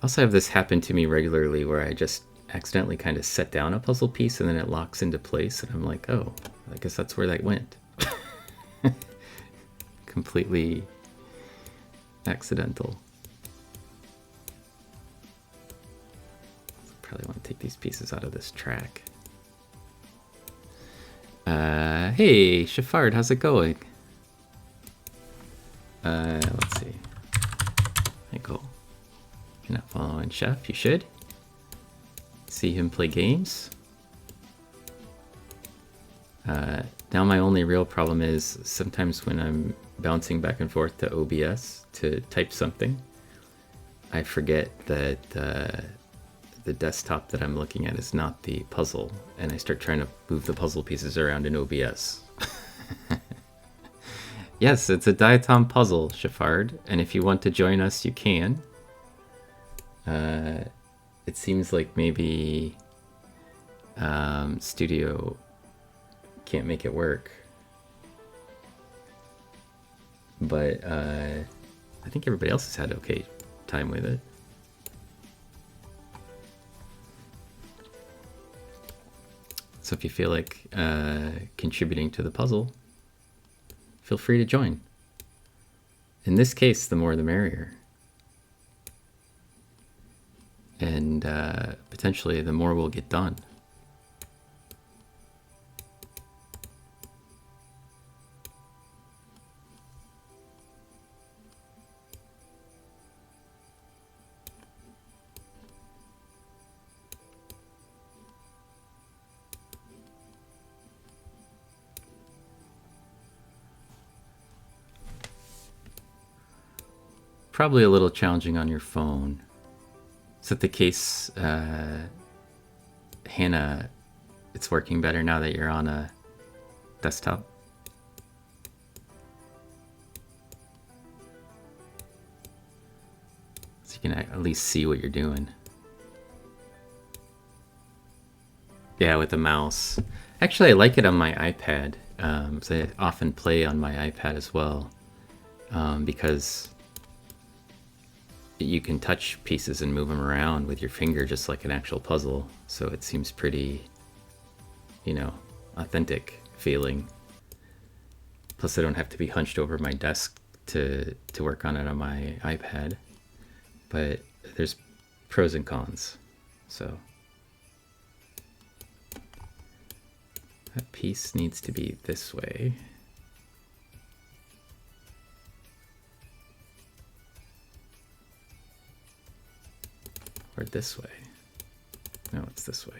Also have this happen to me regularly where I just accidentally kind of set down a puzzle piece and then it locks into place and I'm like, oh, I guess that's where that went. Completely accidental. Probably want to take these pieces out of this track. Hey, Shafard, how's it going? Let's see. Hey, cool. You're not following Chef, you should. See him play games. Now my only real problem is sometimes when I'm bouncing back and forth to OBS to type something, I forget that the desktop that I'm looking at is not the puzzle, and I start trying to move the puzzle pieces around in OBS. Yes, it's a Diatom Puzzle, Shafard, and if you want to join us, you can. It seems like maybe Studio can't make it work, but I think everybody else has had okay time with it. So if you feel like contributing to the puzzle, feel free to join. In this case, the more the merrier. And potentially the more will get done. Probably a little challenging on your phone. Is that the case, Hannah? It's working better now that you're on a desktop? So you can at least see what you're doing. Yeah, with the mouse. Actually, I like it on my iPad. So I often play on my iPad as well. Because you can touch pieces and move them around with your finger just like an actual puzzle. So it seems pretty, authentic feeling. Plus I don't have to be hunched over my desk to work on it on my iPad. But there's pros and cons. So that piece needs to be this way. Or this way. No, it's this way.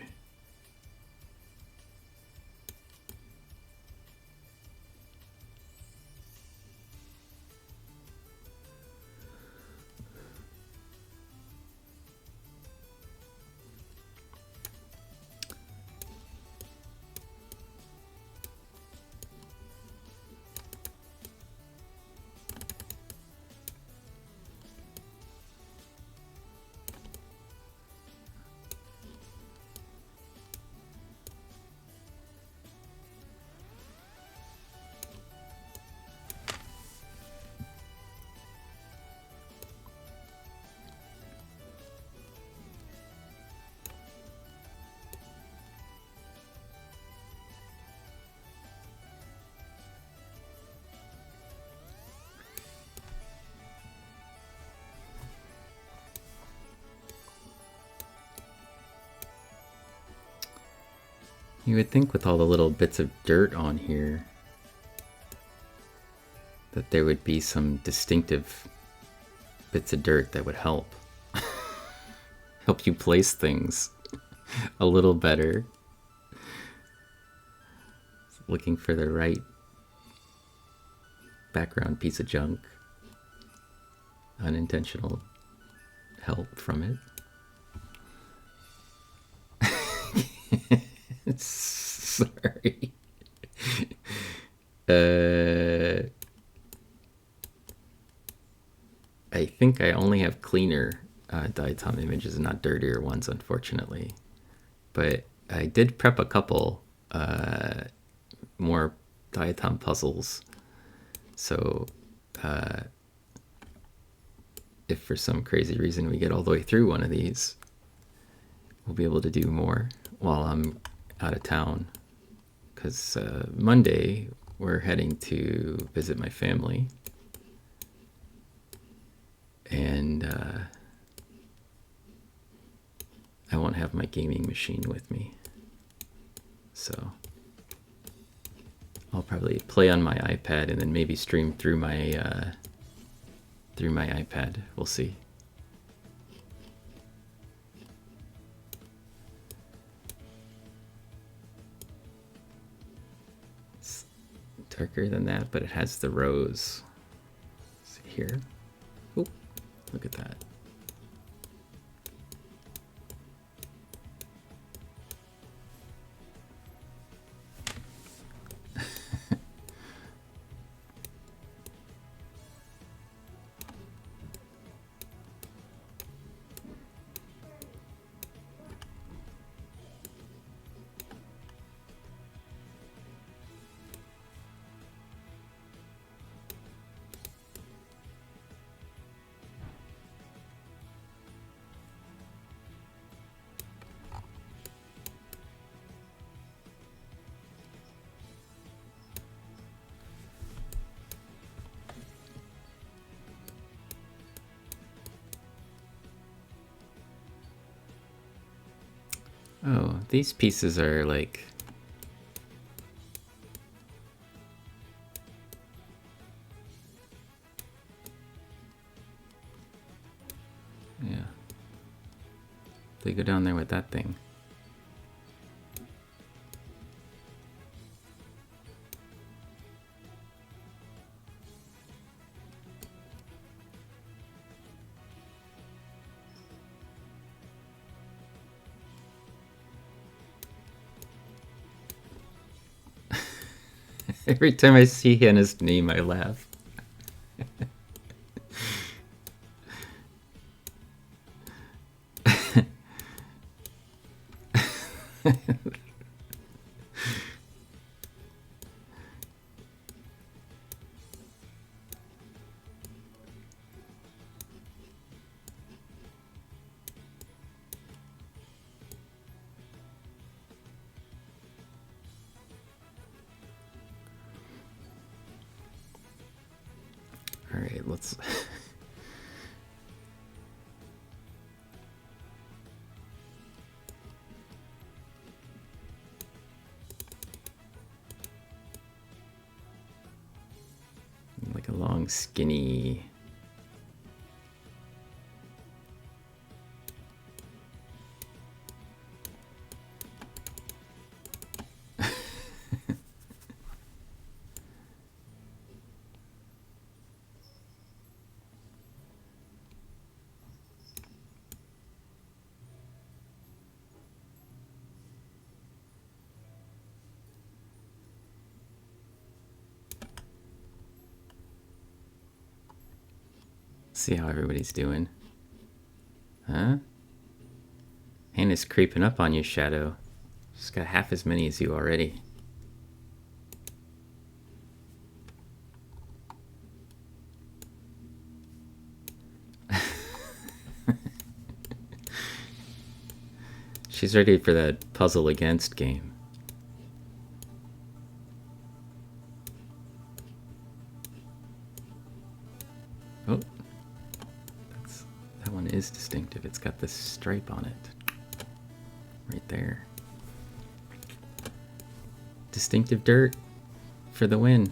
You would think with all the little bits of dirt on here that there would be some distinctive bits of dirt that would help. Help you place things a little better. Looking for the right background piece of junk. Unintentional help from it. Sorry. I think I only have cleaner Diatom images and not dirtier ones, unfortunately. But I did prep a couple more Diatom puzzles. So if for some crazy reason we get all the way through one of these, we'll be able to do more while I'm out of town. Because Monday we're heading to visit my family. And I won't have my gaming machine with me. So I'll probably play on my iPad and then maybe stream through my iPad. We'll see. It's darker than that, but it has the rose. See here. Oh, look at that. Oh, these pieces are like... Yeah. They go down there with that thing. Every time I see Hannah's name, I laugh. All right, let's... like a long, skinny... See how everybody's doing. Huh? Hannah's creeping up on you, Shadow. She's got half as many as you already. She's ready for that puzzle against game. Oh, that one is distinctive. It's got this stripe on it. Right there. Distinctive dirt for the win.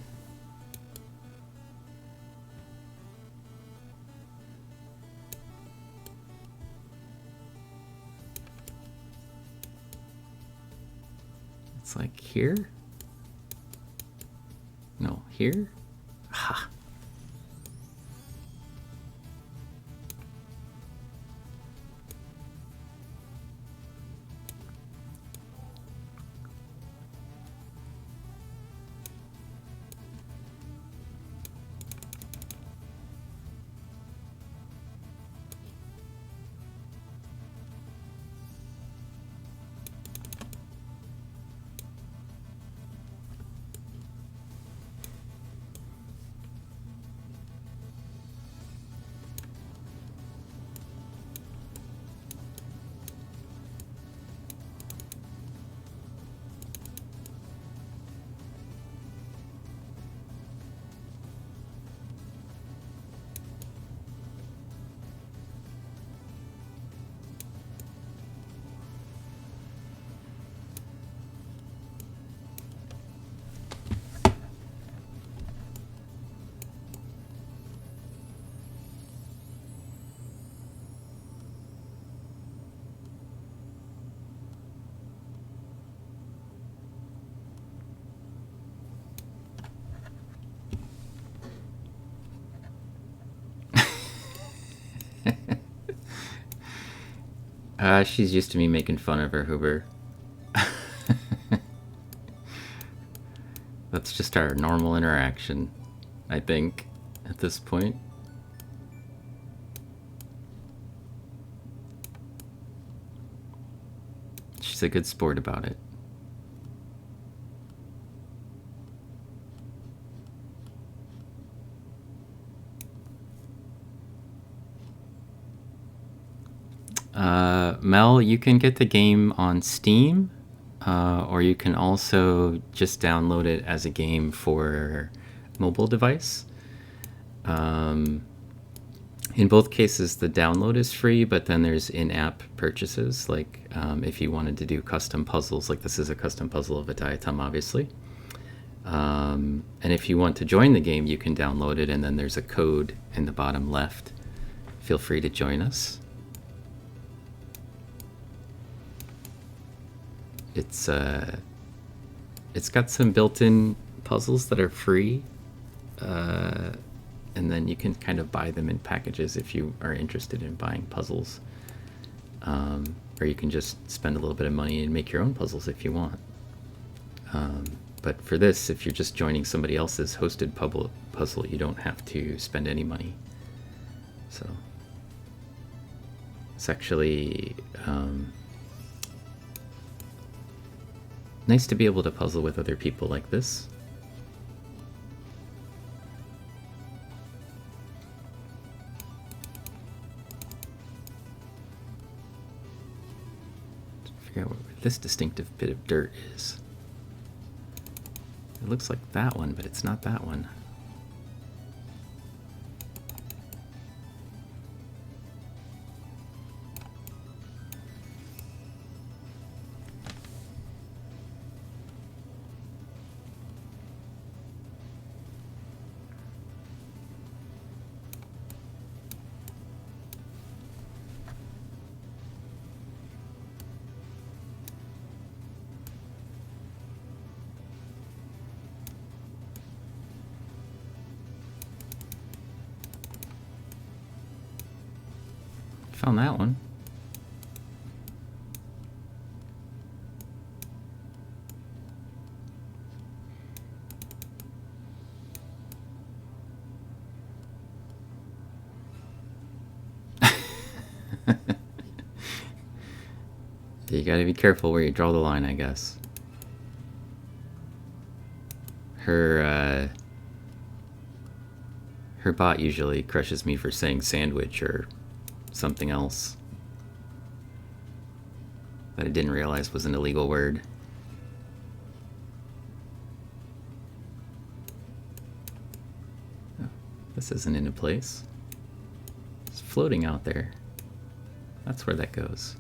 It's like here? No, here? Ha! She's used to me making fun of her, Hoover. That's just our normal interaction, I think, at this point. She's a good sport about it. Mel, you can get the game on Steam, or you can also just download it as a game for mobile device. In both cases, the download is free, but then there's in-app purchases. Like if you wanted to do custom puzzles, like this is a custom puzzle of a diatom, obviously. And if you want to join the game, you can download it, and then there's a code in the bottom left. Feel free to join us. It's got some built-in puzzles that are free, and then you can kind of buy them in packages if you are interested in buying puzzles. Or you can just spend a little bit of money and make your own puzzles if you want. But for this, if you're just joining somebody else's hosted puzzle, you don't have to spend any money. So it's actually nice to be able to puzzle with other people like this. Figure out what this distinctive bit of dirt is. It looks like that one, but it's not that one. Found that one. You gotta be careful where you draw the line, I guess. Her bot usually crushes me for saying sandwich or something else that I didn't realize was an illegal word. Oh, this isn't in a place. It's floating out there. That's where that goes.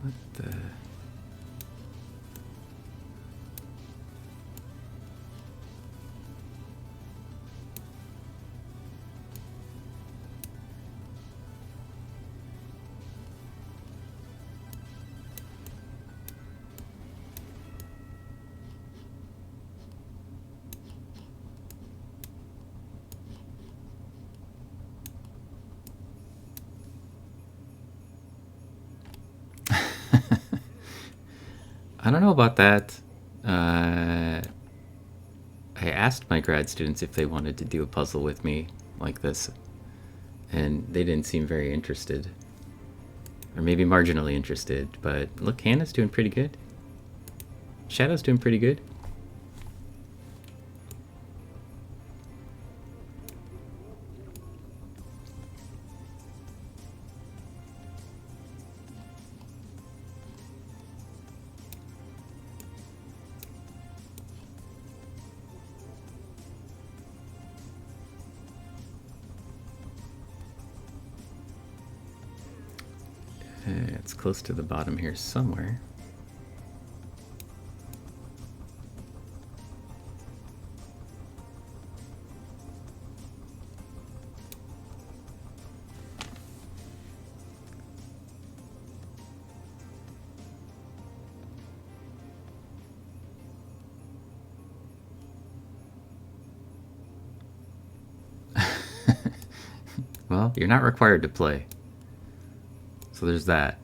What the... I don't know about that. I asked my grad students if they wanted to do a puzzle with me like this, and they didn't seem very interested. Or maybe marginally interested, but look, Hannah's doing pretty good. Shadow's doing pretty good. It's close to the bottom here somewhere. Well, you're not required to play. So there's that.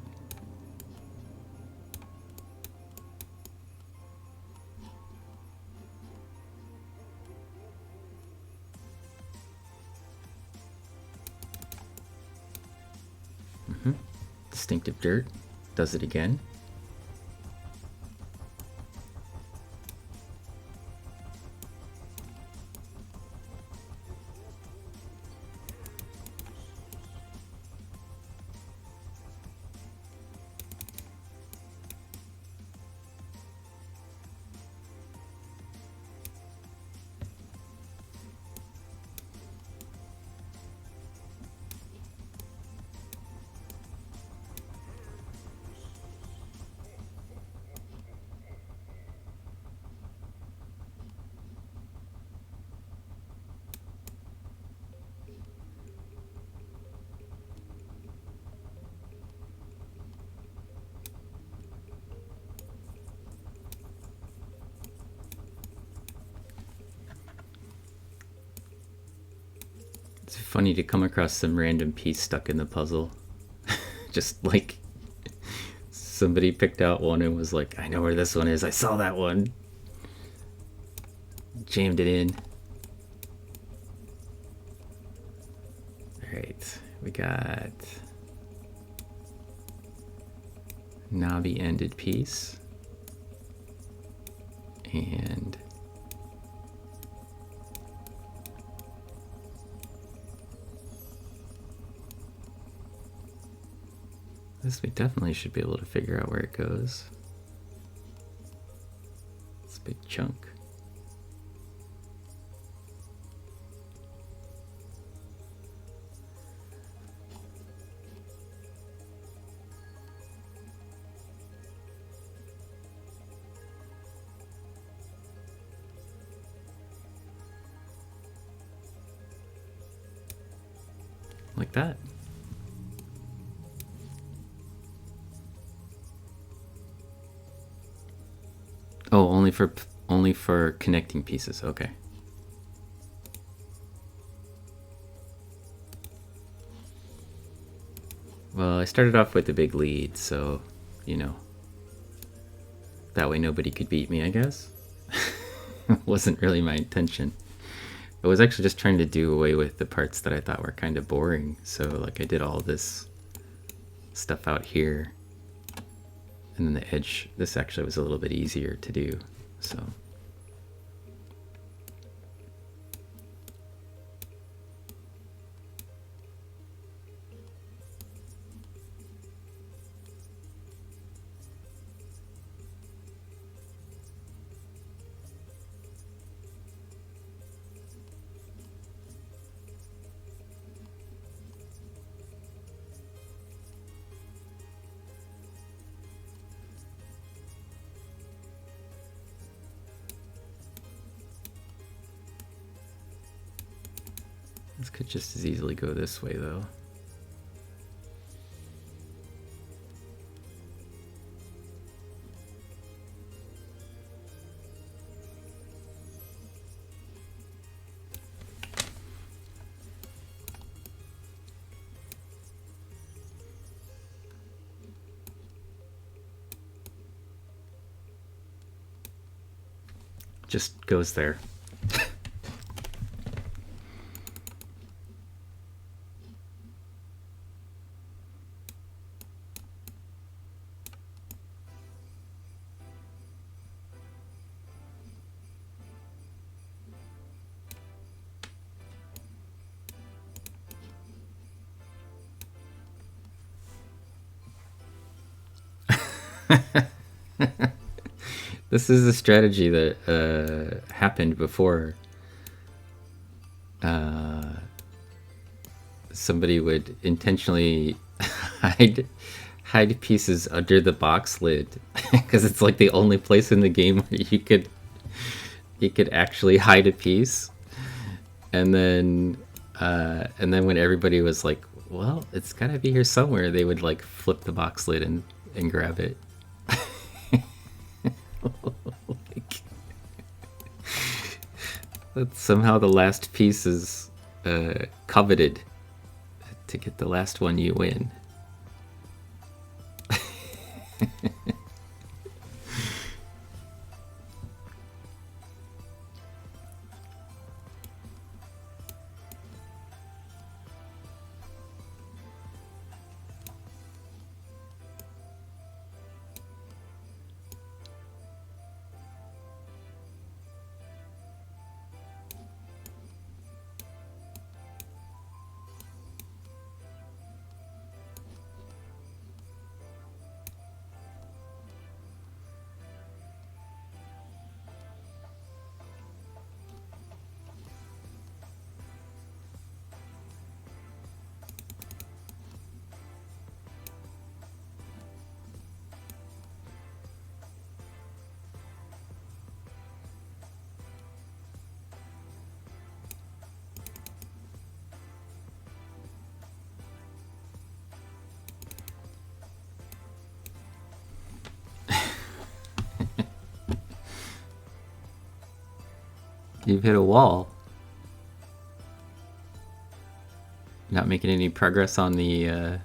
Distinctive dirt. Does it again. It's funny to come across some random piece stuck in the puzzle. Just like somebody picked out one and was like, I know where this one is. I saw that one. Jammed it in. Alright, we got knobby ended piece. And this we definitely should be able to figure out where it goes. It's a big chunk. Like that. Oh, only for connecting pieces. Okay. Well, I started off with a big lead, so, you know, that way nobody could beat me, I guess. Wasn't really my intention. I was actually just trying to do away with the parts that I thought were kind of boring. So, like, I did all this stuff out here. And then the edge, this actually was a little bit easier to do, so. This could just as easily go this way, though. Just goes there. This is a strategy that happened before. Somebody would intentionally hide pieces under the box lid because it's like the only place in the game where you could actually hide a piece. And then when everybody was like, well, it's gotta be here somewhere, they would like flip the box lid and grab it. That somehow the last piece is coveted. To get the last one, you win. You've hit a wall. Not making any progress on the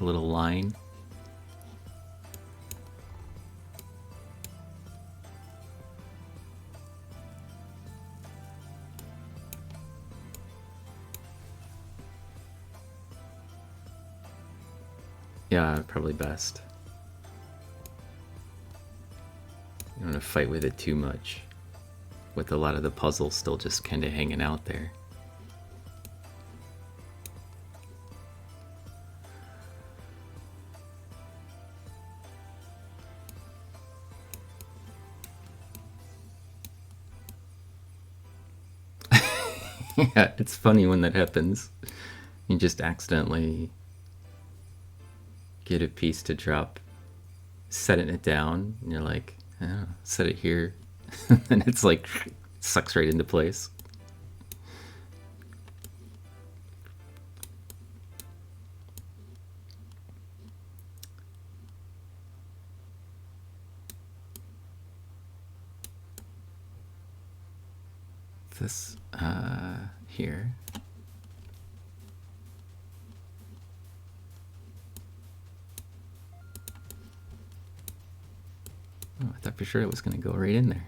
little line. Yeah, probably best. You don't want to fight with it too much, with a lot of the puzzle still just kind of hanging out there. Yeah, it's funny when that happens. You just accidentally get a piece to drop, setting it down, and you're like, oh, set it here. And it's like, sucks right into place. This, here. Oh, I thought for sure it was going to go right in there.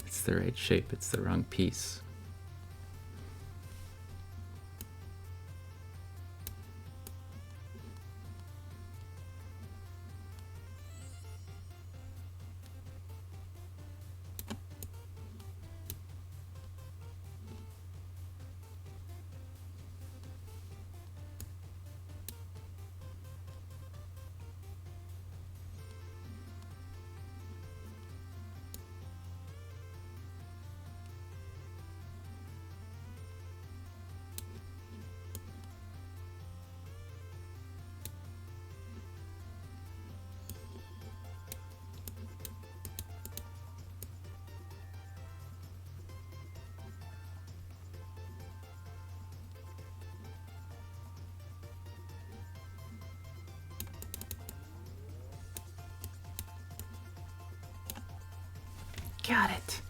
It's the right shape, it's the wrong piece. Got it.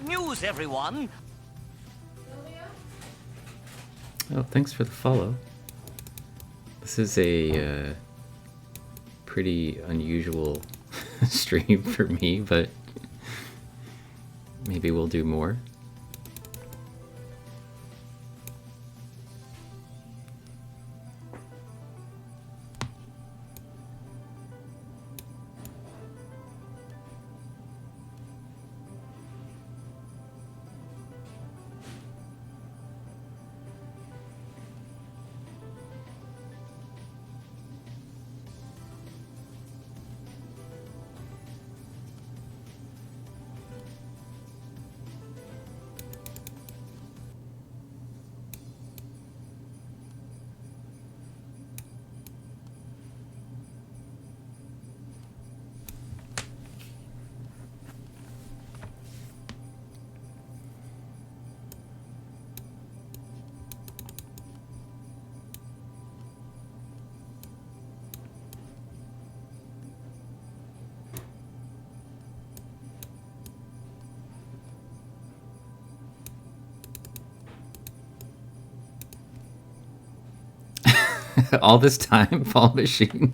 news, everyone. Oh, thanks for the follow. This is a pretty unusual stream for me, but maybe we'll do more. All this time, Fall Machine.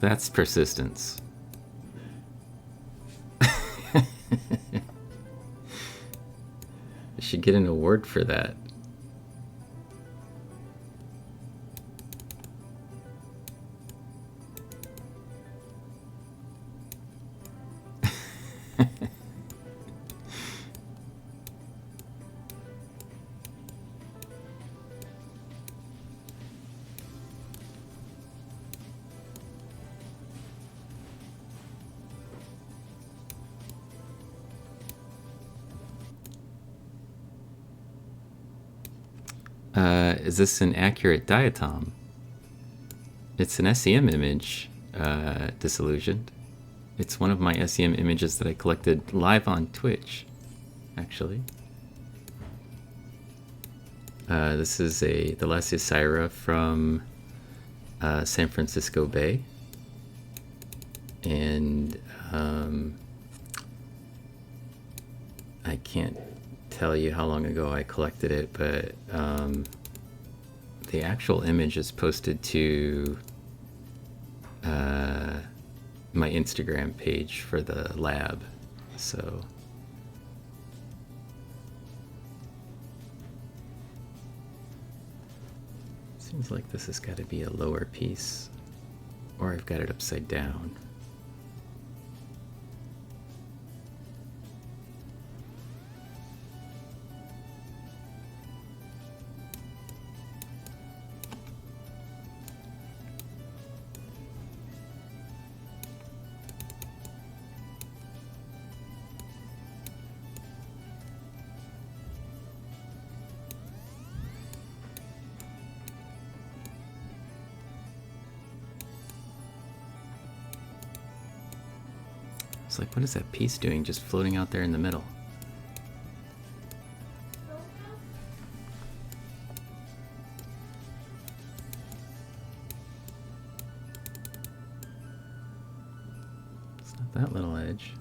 That's persistence. I should get an award for that. Is this an accurate diatom? It's an SEM image, Disillusioned. It's one of my SEM images that I collected live on Twitch, actually. This is the Lasiacyra from San Francisco Bay. And I can't tell you how long ago I collected it, but the actual image is posted to my Instagram page for the lab, so seems like this has got to be a lower piece, or I've got it upside down. It's like, what is that piece doing just floating out there in the middle? It's not that little edge.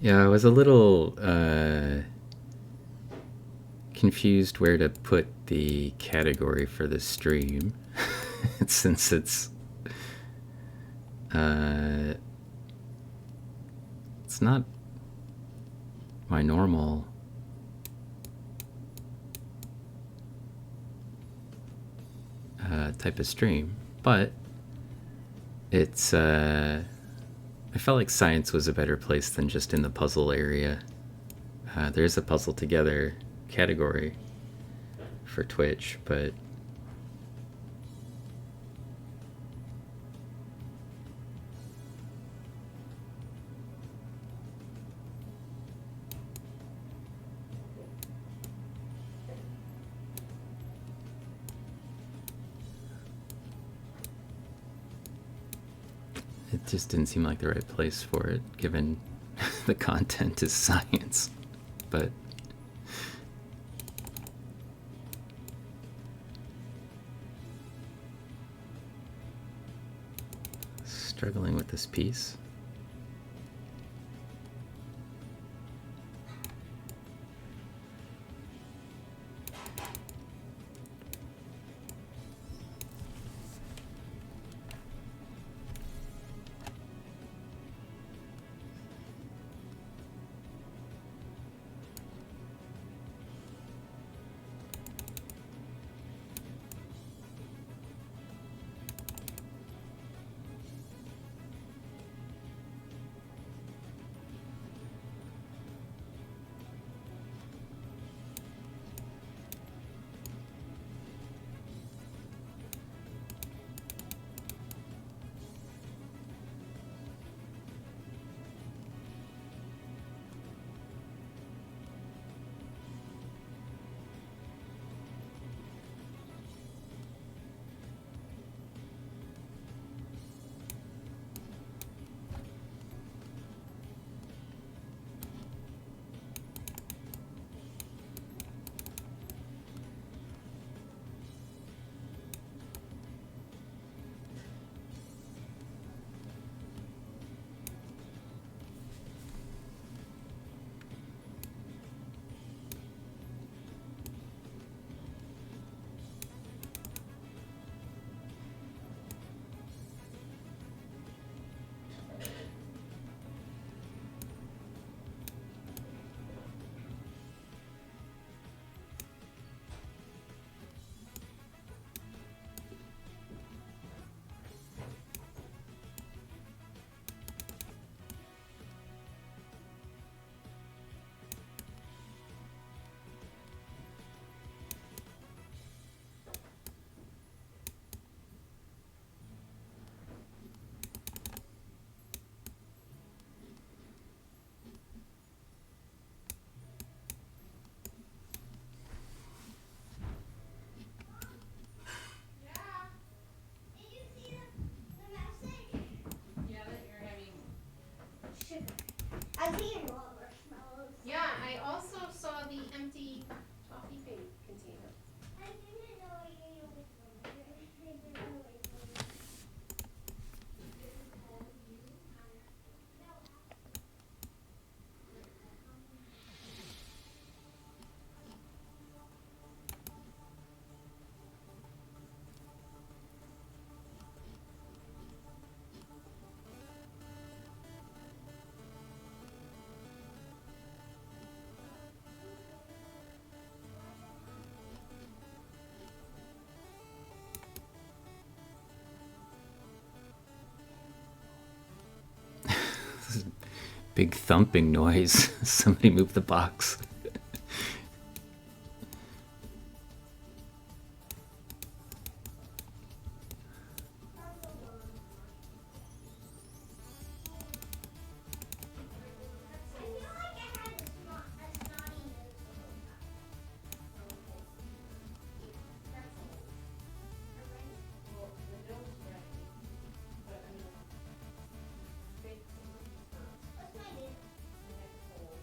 Yeah, I was a little confused where to put the category for the stream, since it's not my normal type of stream, but it's I felt like science was a better place than just in the puzzle area. There is a puzzle together category for Twitch, but it just didn't seem like the right place for it, given the content is science. But struggling with this piece. I was eating raw marshmallows. Yeah, I also saw the empty toffee container. I didn't know I ate away from it. I didn't know I ate from it. Big thumping noise. Somebody move the box. I feel like I had a snotty nose the whole time. That's all. Alright. Well, the nose right, but I mean, big first. What's my name? And then cold.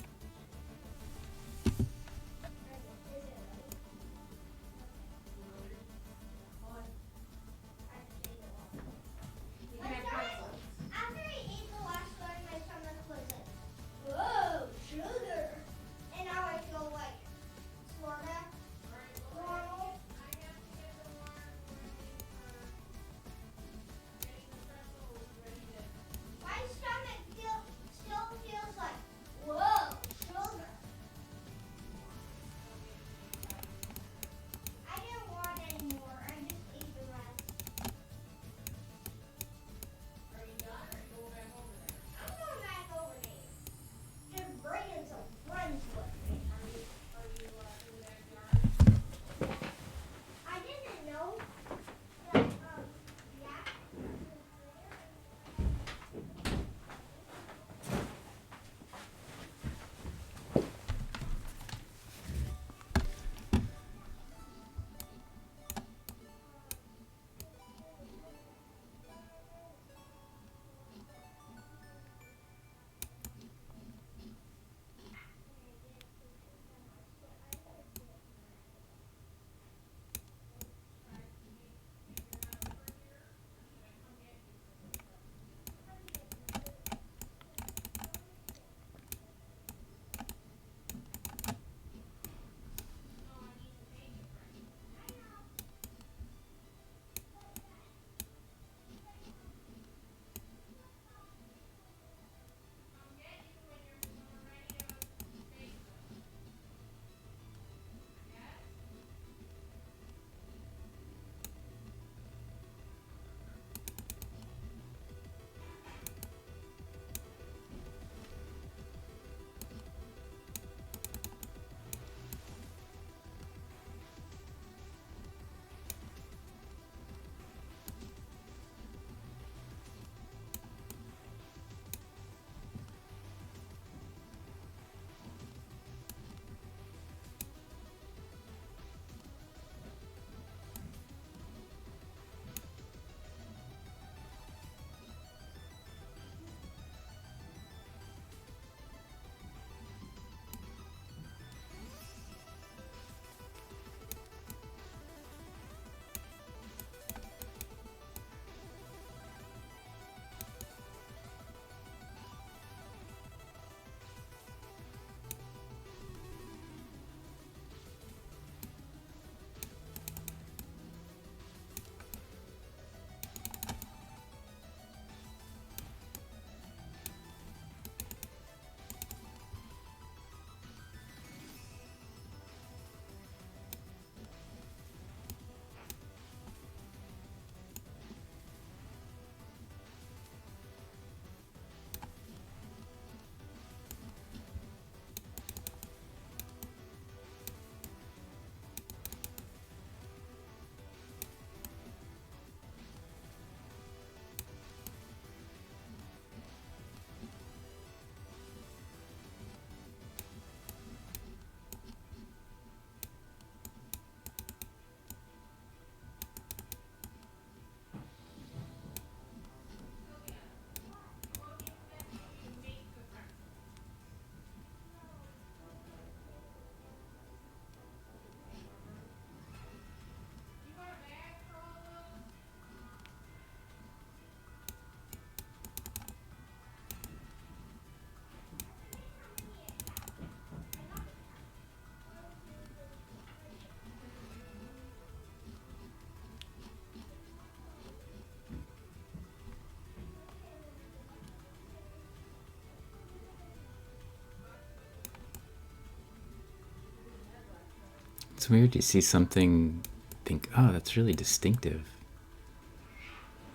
It's weird to see something, think, oh, that's really distinctive.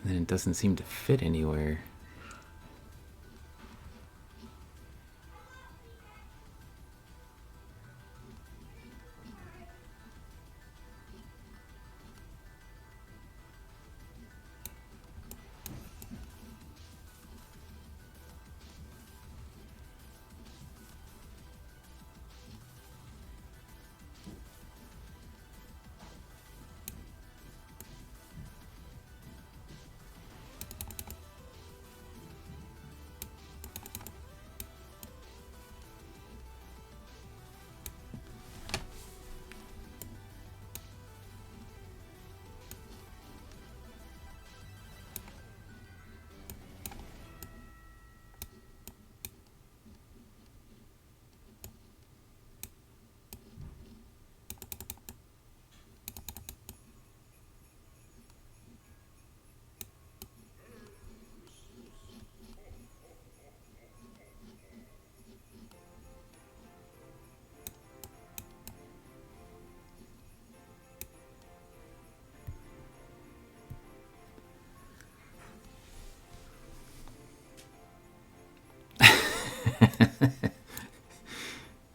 And then it doesn't seem to fit anywhere.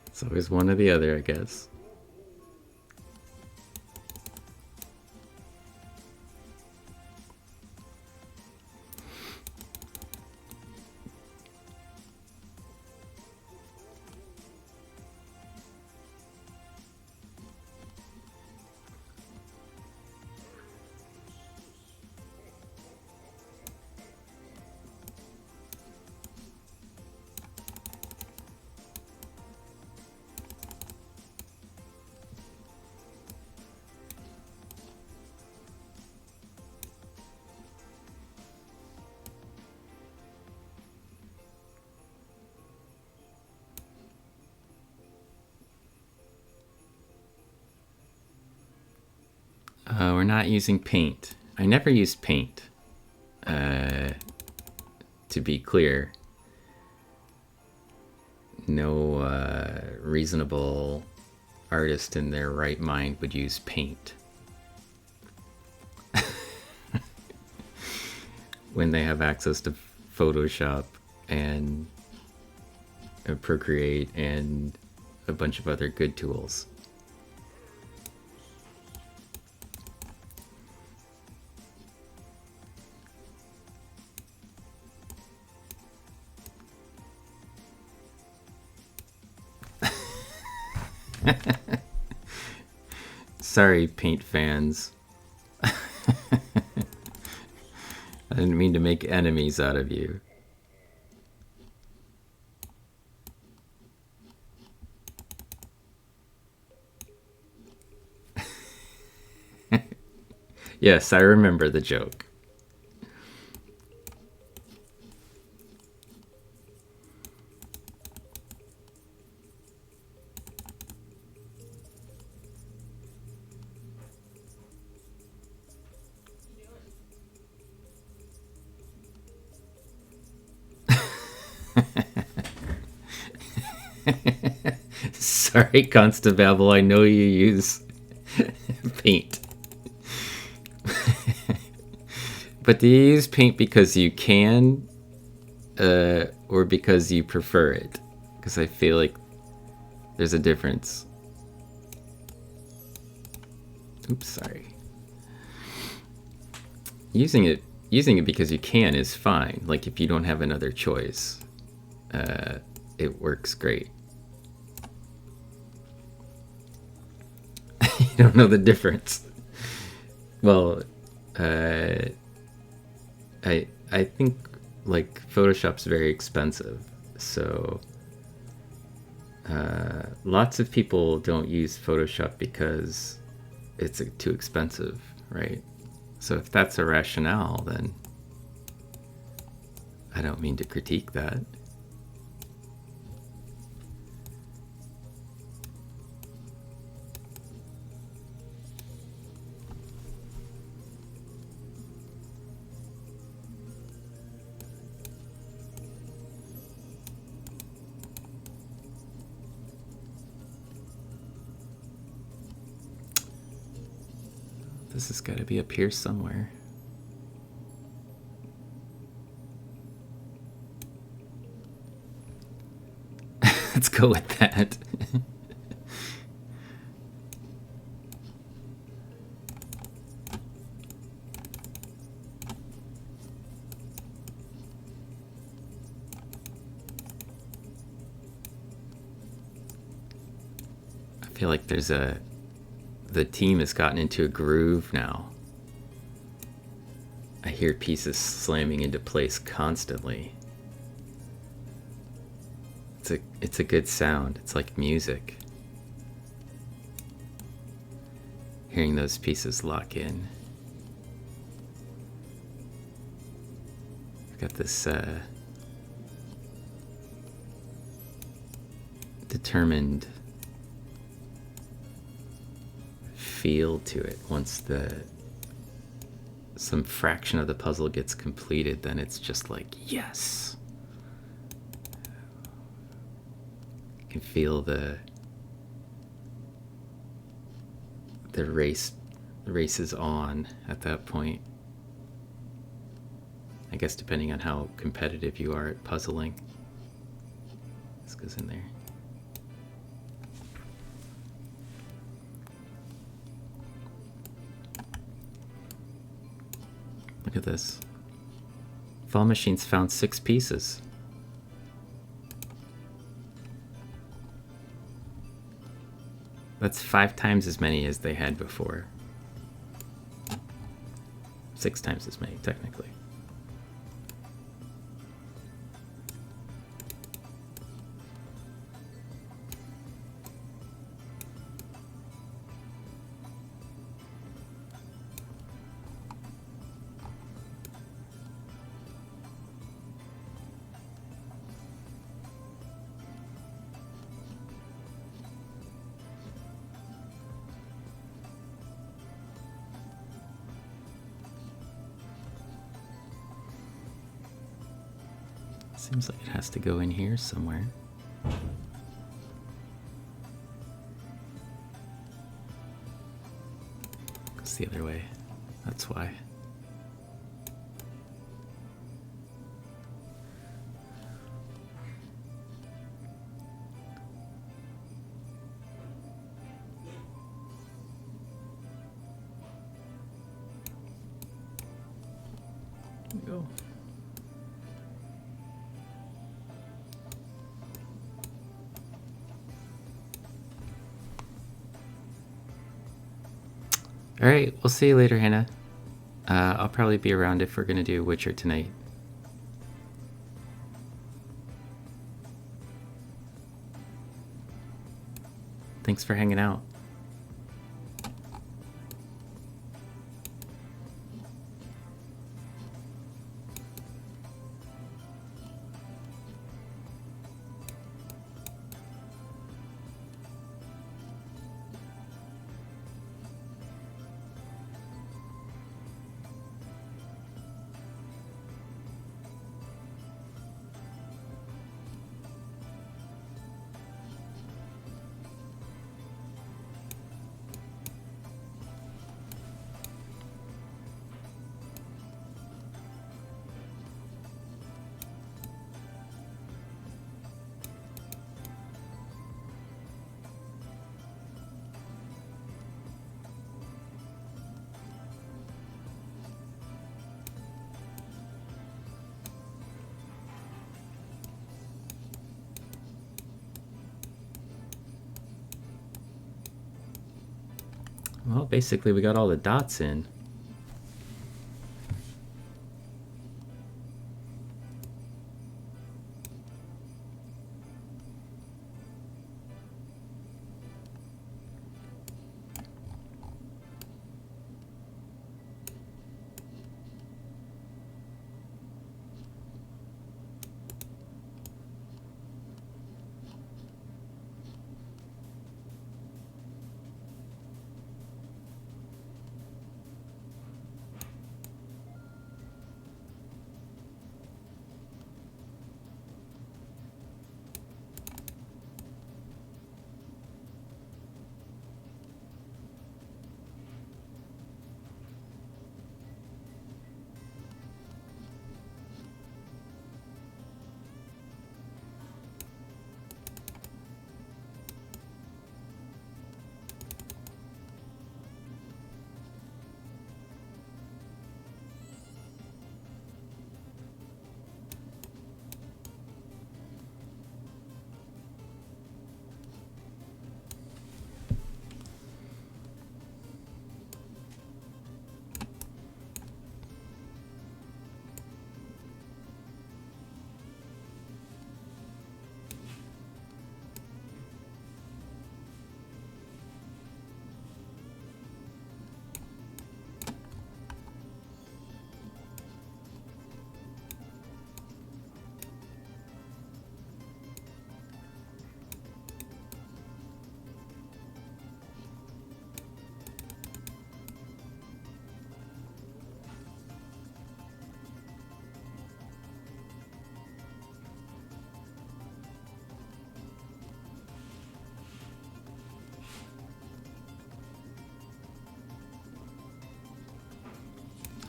It's always one or the other, I guess. We're not using paint. I never use paint, to be clear. No reasonable artist in their right mind would use paint when they have access to Photoshop and Procreate and a bunch of other good tools. Sorry, paint fans. I didn't mean to make enemies out of you. Yes, I remember the joke. Sorry, Constable, I know you use paint. But do you use paint because you can, or because you prefer it? Because I feel like there's a difference. Oops, sorry. Using it because you can is fine. Like if you don't have another choice, it works great. You don't know the difference. Well, I think like Photoshop's very expensive, so lots of people don't use Photoshop because it's too expensive, right? So if that's a rationale, then I don't mean to critique that. This has got to be up here somewhere. Let's go with that. I feel like the team has gotten into a groove now. I hear pieces slamming into place constantly. It's a good sound. It's like music. Hearing those pieces lock in. I've got this determined feel to it. Once some fraction of the puzzle gets completed, then it's just like, yes. You can feel the race is on at that point. I guess depending on how competitive you are at puzzling. This goes in there. Look at this. Fall Machines found 6 pieces. That's 5 times as many as they had before. 6 times as many, technically. Seems like it has to go in here somewhere. Goes the other way. That's why. There we go. All right, we'll see you later, Hannah. I'll probably be around if we're gonna do Witcher tonight. Thanks for hanging out. Well, basically we got all the dots in.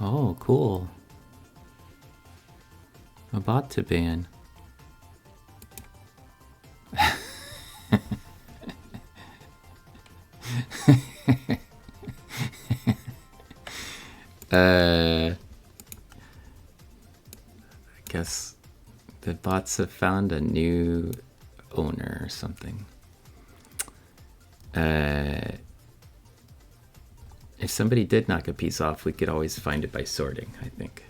Oh, cool. A bot to ban. I guess the bots have found a new owner or something. If somebody did knock a piece off, we could always find it by sorting, I think.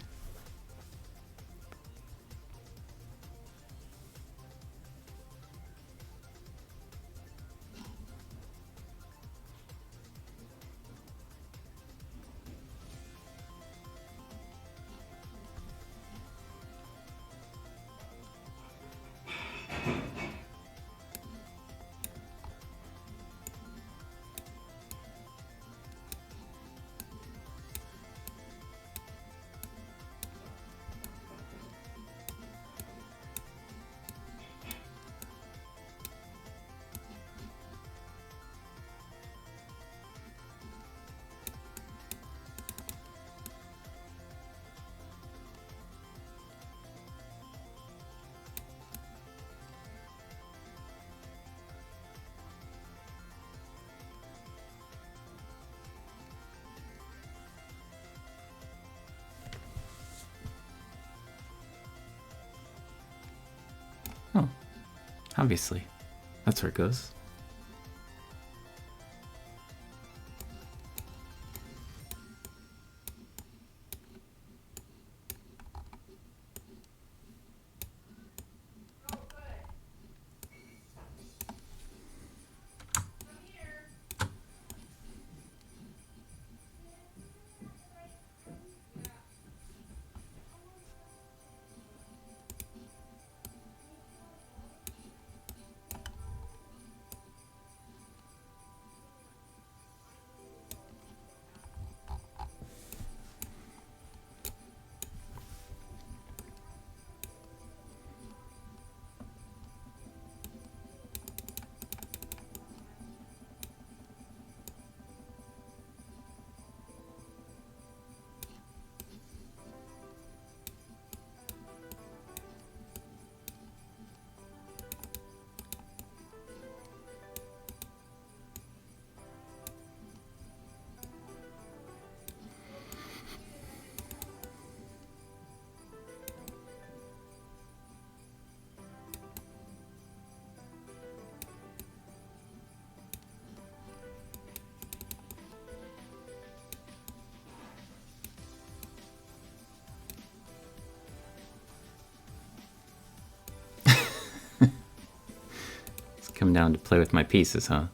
Oh, obviously. That's where it goes. Come down to play with my pieces, huh?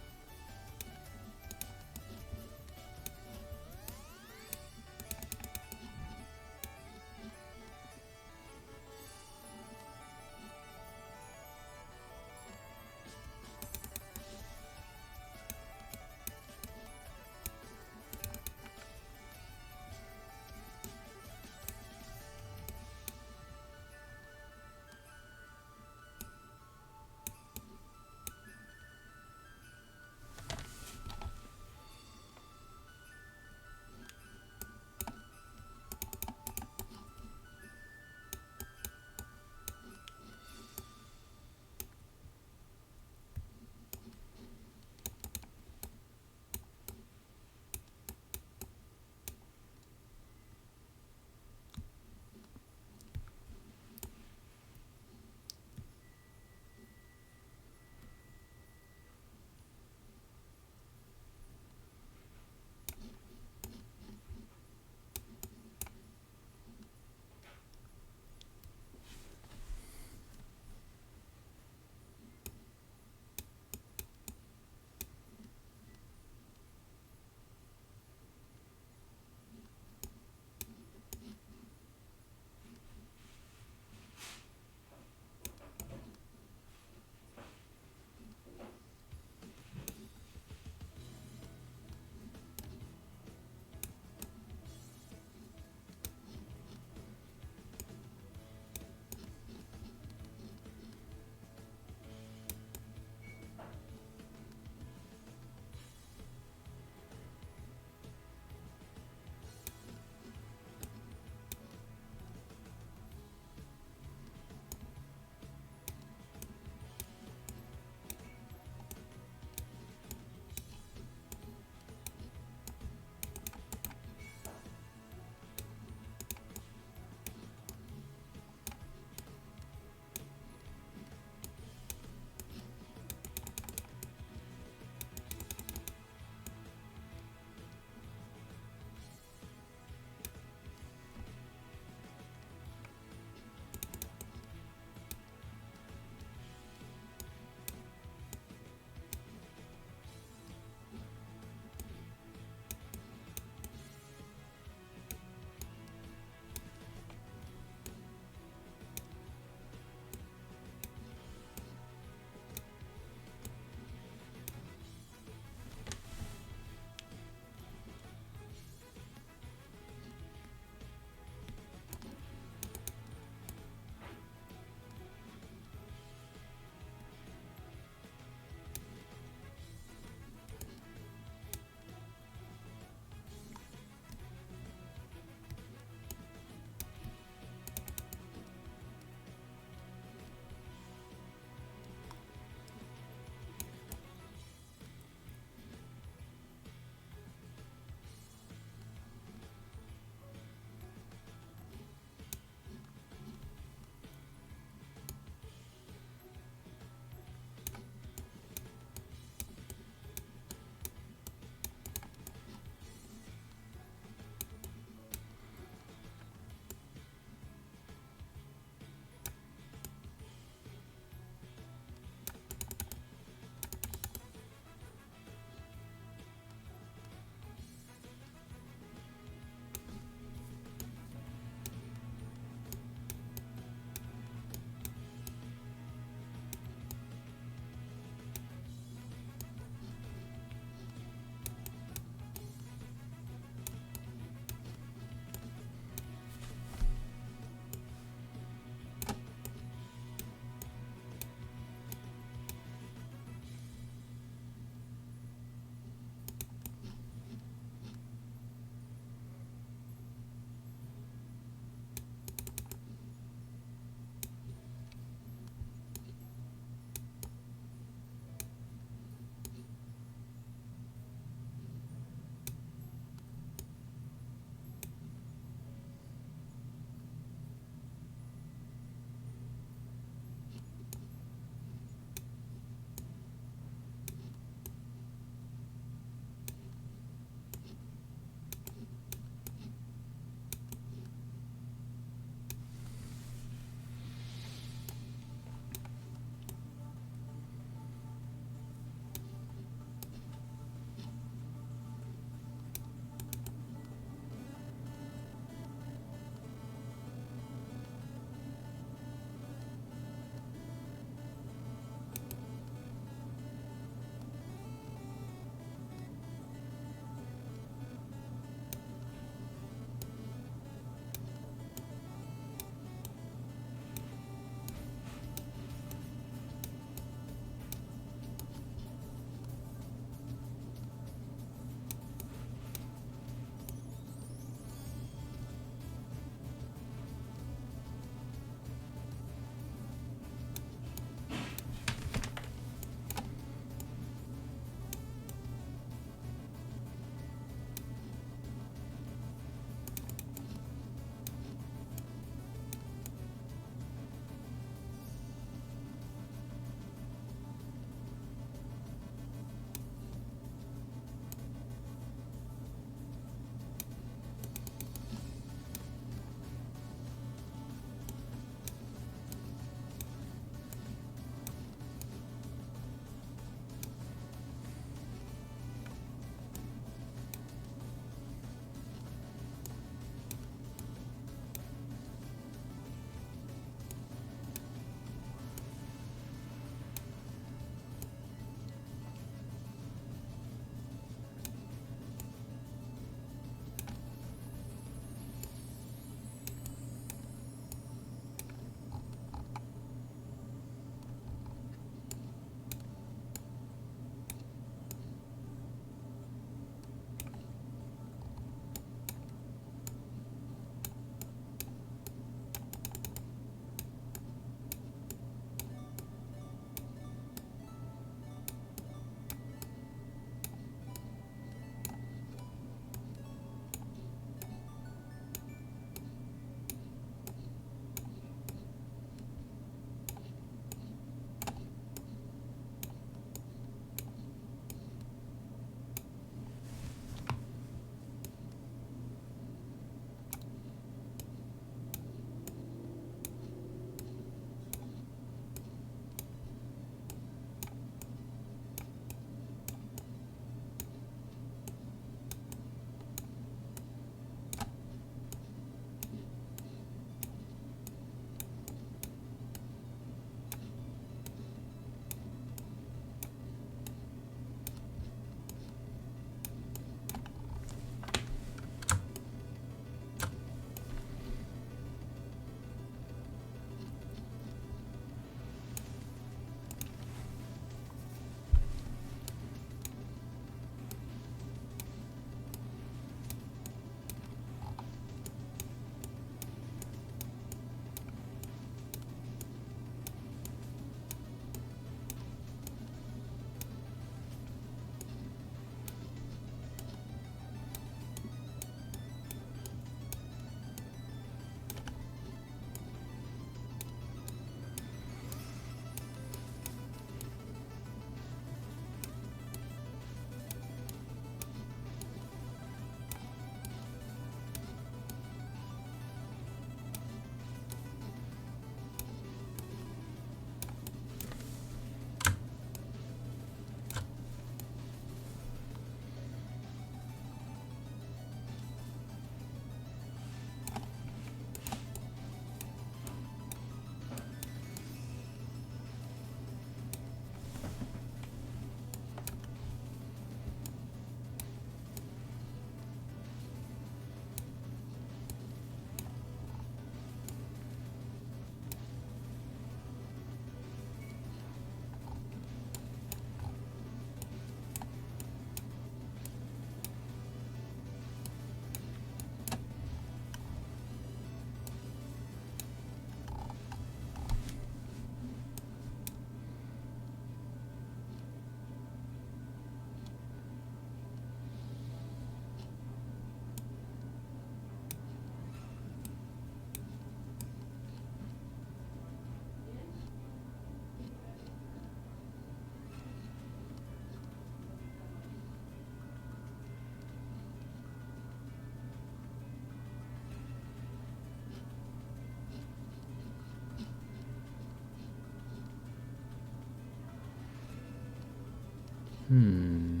Hmm.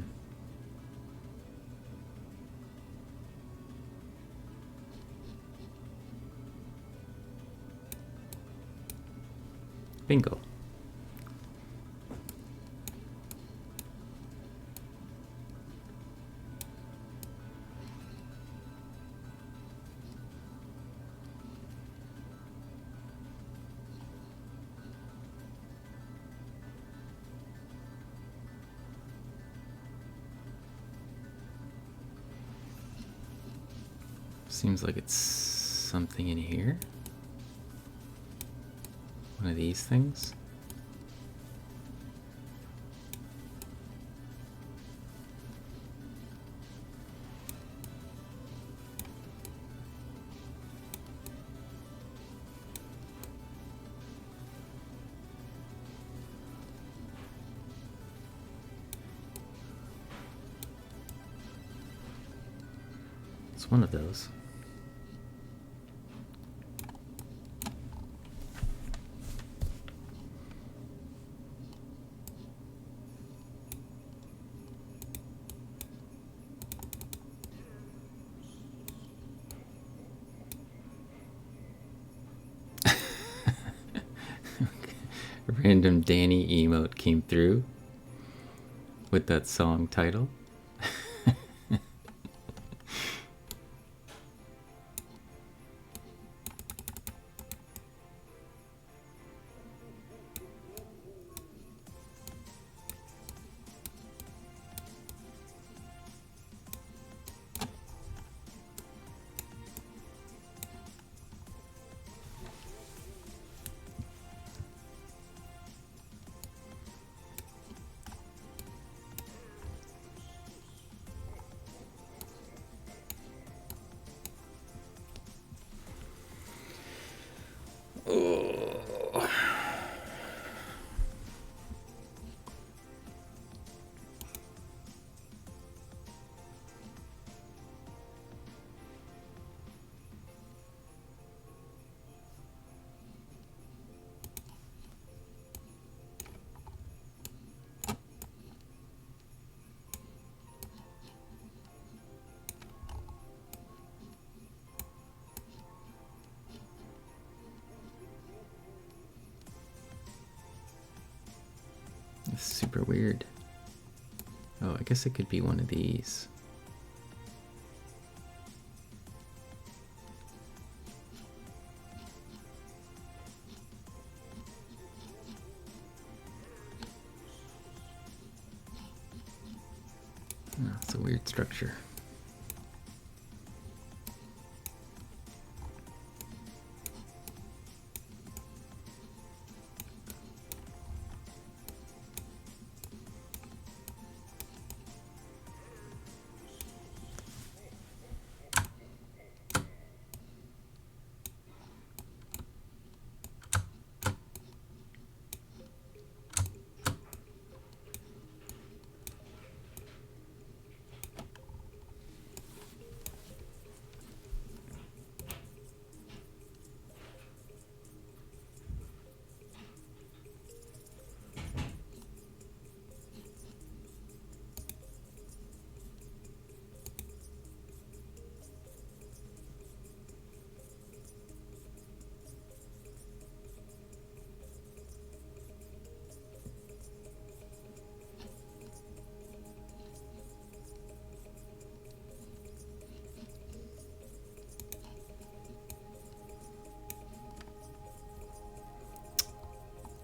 Bingo. Seems like it's something in here. One of these things. It's one of those. A random Danny emote came through with that song title. It's super weird. Oh, I guess it could be one of these. Oh, it's a weird structure.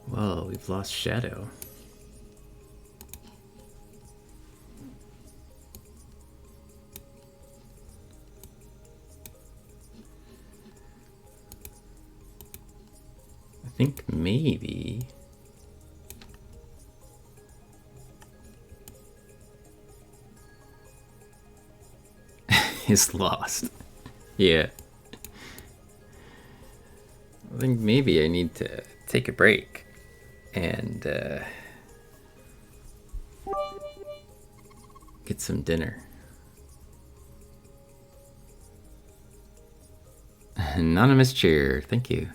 Whoa, we've lost Shadow. I think maybe is lost. Yeah. I think maybe I need to take a break and get some dinner. Anonymous cheer, thank you.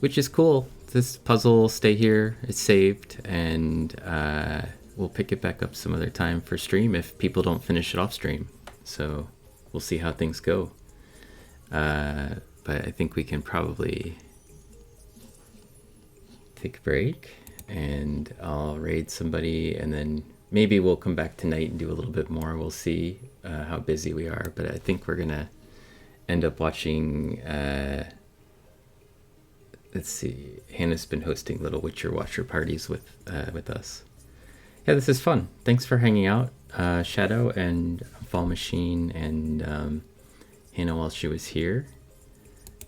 Which is cool. this puzzle will stay here. It's saved, and we'll pick it back up some other time for stream if people don't finish it off stream. So we'll see how things go. But I think we can probably take a break, and I'll raid somebody, and then maybe we'll come back tonight and do a little bit more. We'll see how busy we are, but I think we're gonna end up watching. Let's see. Hannah's been hosting little Witcher Watcher parties with us. Yeah, this is fun. Thanks for hanging out, Shadow and Fall Machine and Hannah while she was here,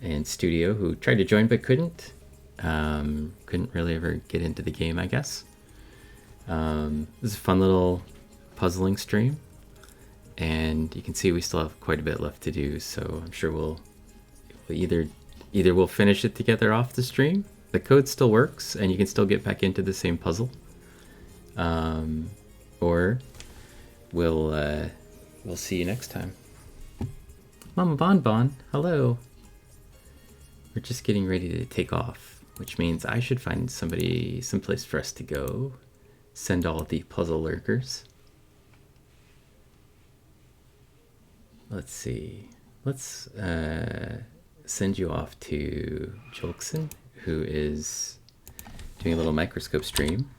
and Studio who tried to join but couldn't. Couldn't really ever get into the game, I guess. This is a fun little puzzling stream, and you can see we still have quite a bit left to do, so I'm sure we'll either we'll finish it together off the stream, the code still works and you can still get back into the same puzzle, or we'll see you next time. Mama Bonbon, hello. We're just getting ready to take off, which means I should find someplace for us to go. Send all the puzzle lurkers. Let's see. Let's send you off to Jolkson, who is doing a little microscope stream.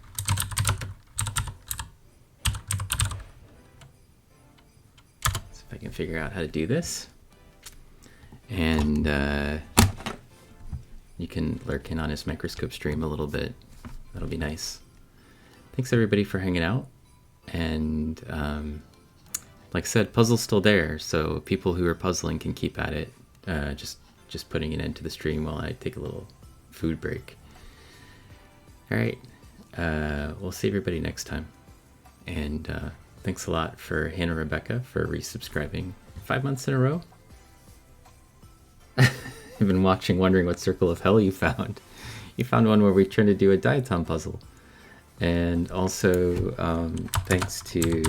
See if I can figure out how to do this. And you can lurk in on his microscope stream a little bit. That'll be nice. Thanks everybody for hanging out. And like I said, puzzle's still there, so people who are puzzling can keep at it. Just putting it into the stream while I take a little food break. All right, we'll see everybody next time. And thanks a lot for Hannah Rebecca for resubscribing 5 months in a row. I've been watching, wondering what circle of hell you found. You found one where we tried to do a Diatom Puzzle. And also thanks to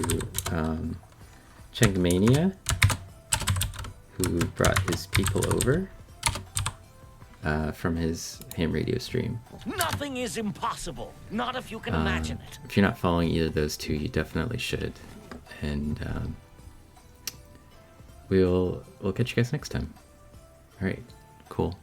Chengmania, who brought his people over from his ham radio stream. Nothing is impossible, not if you can imagine it. If you're not following either of those two, you definitely should. And we'll catch you guys next time. All right, cool.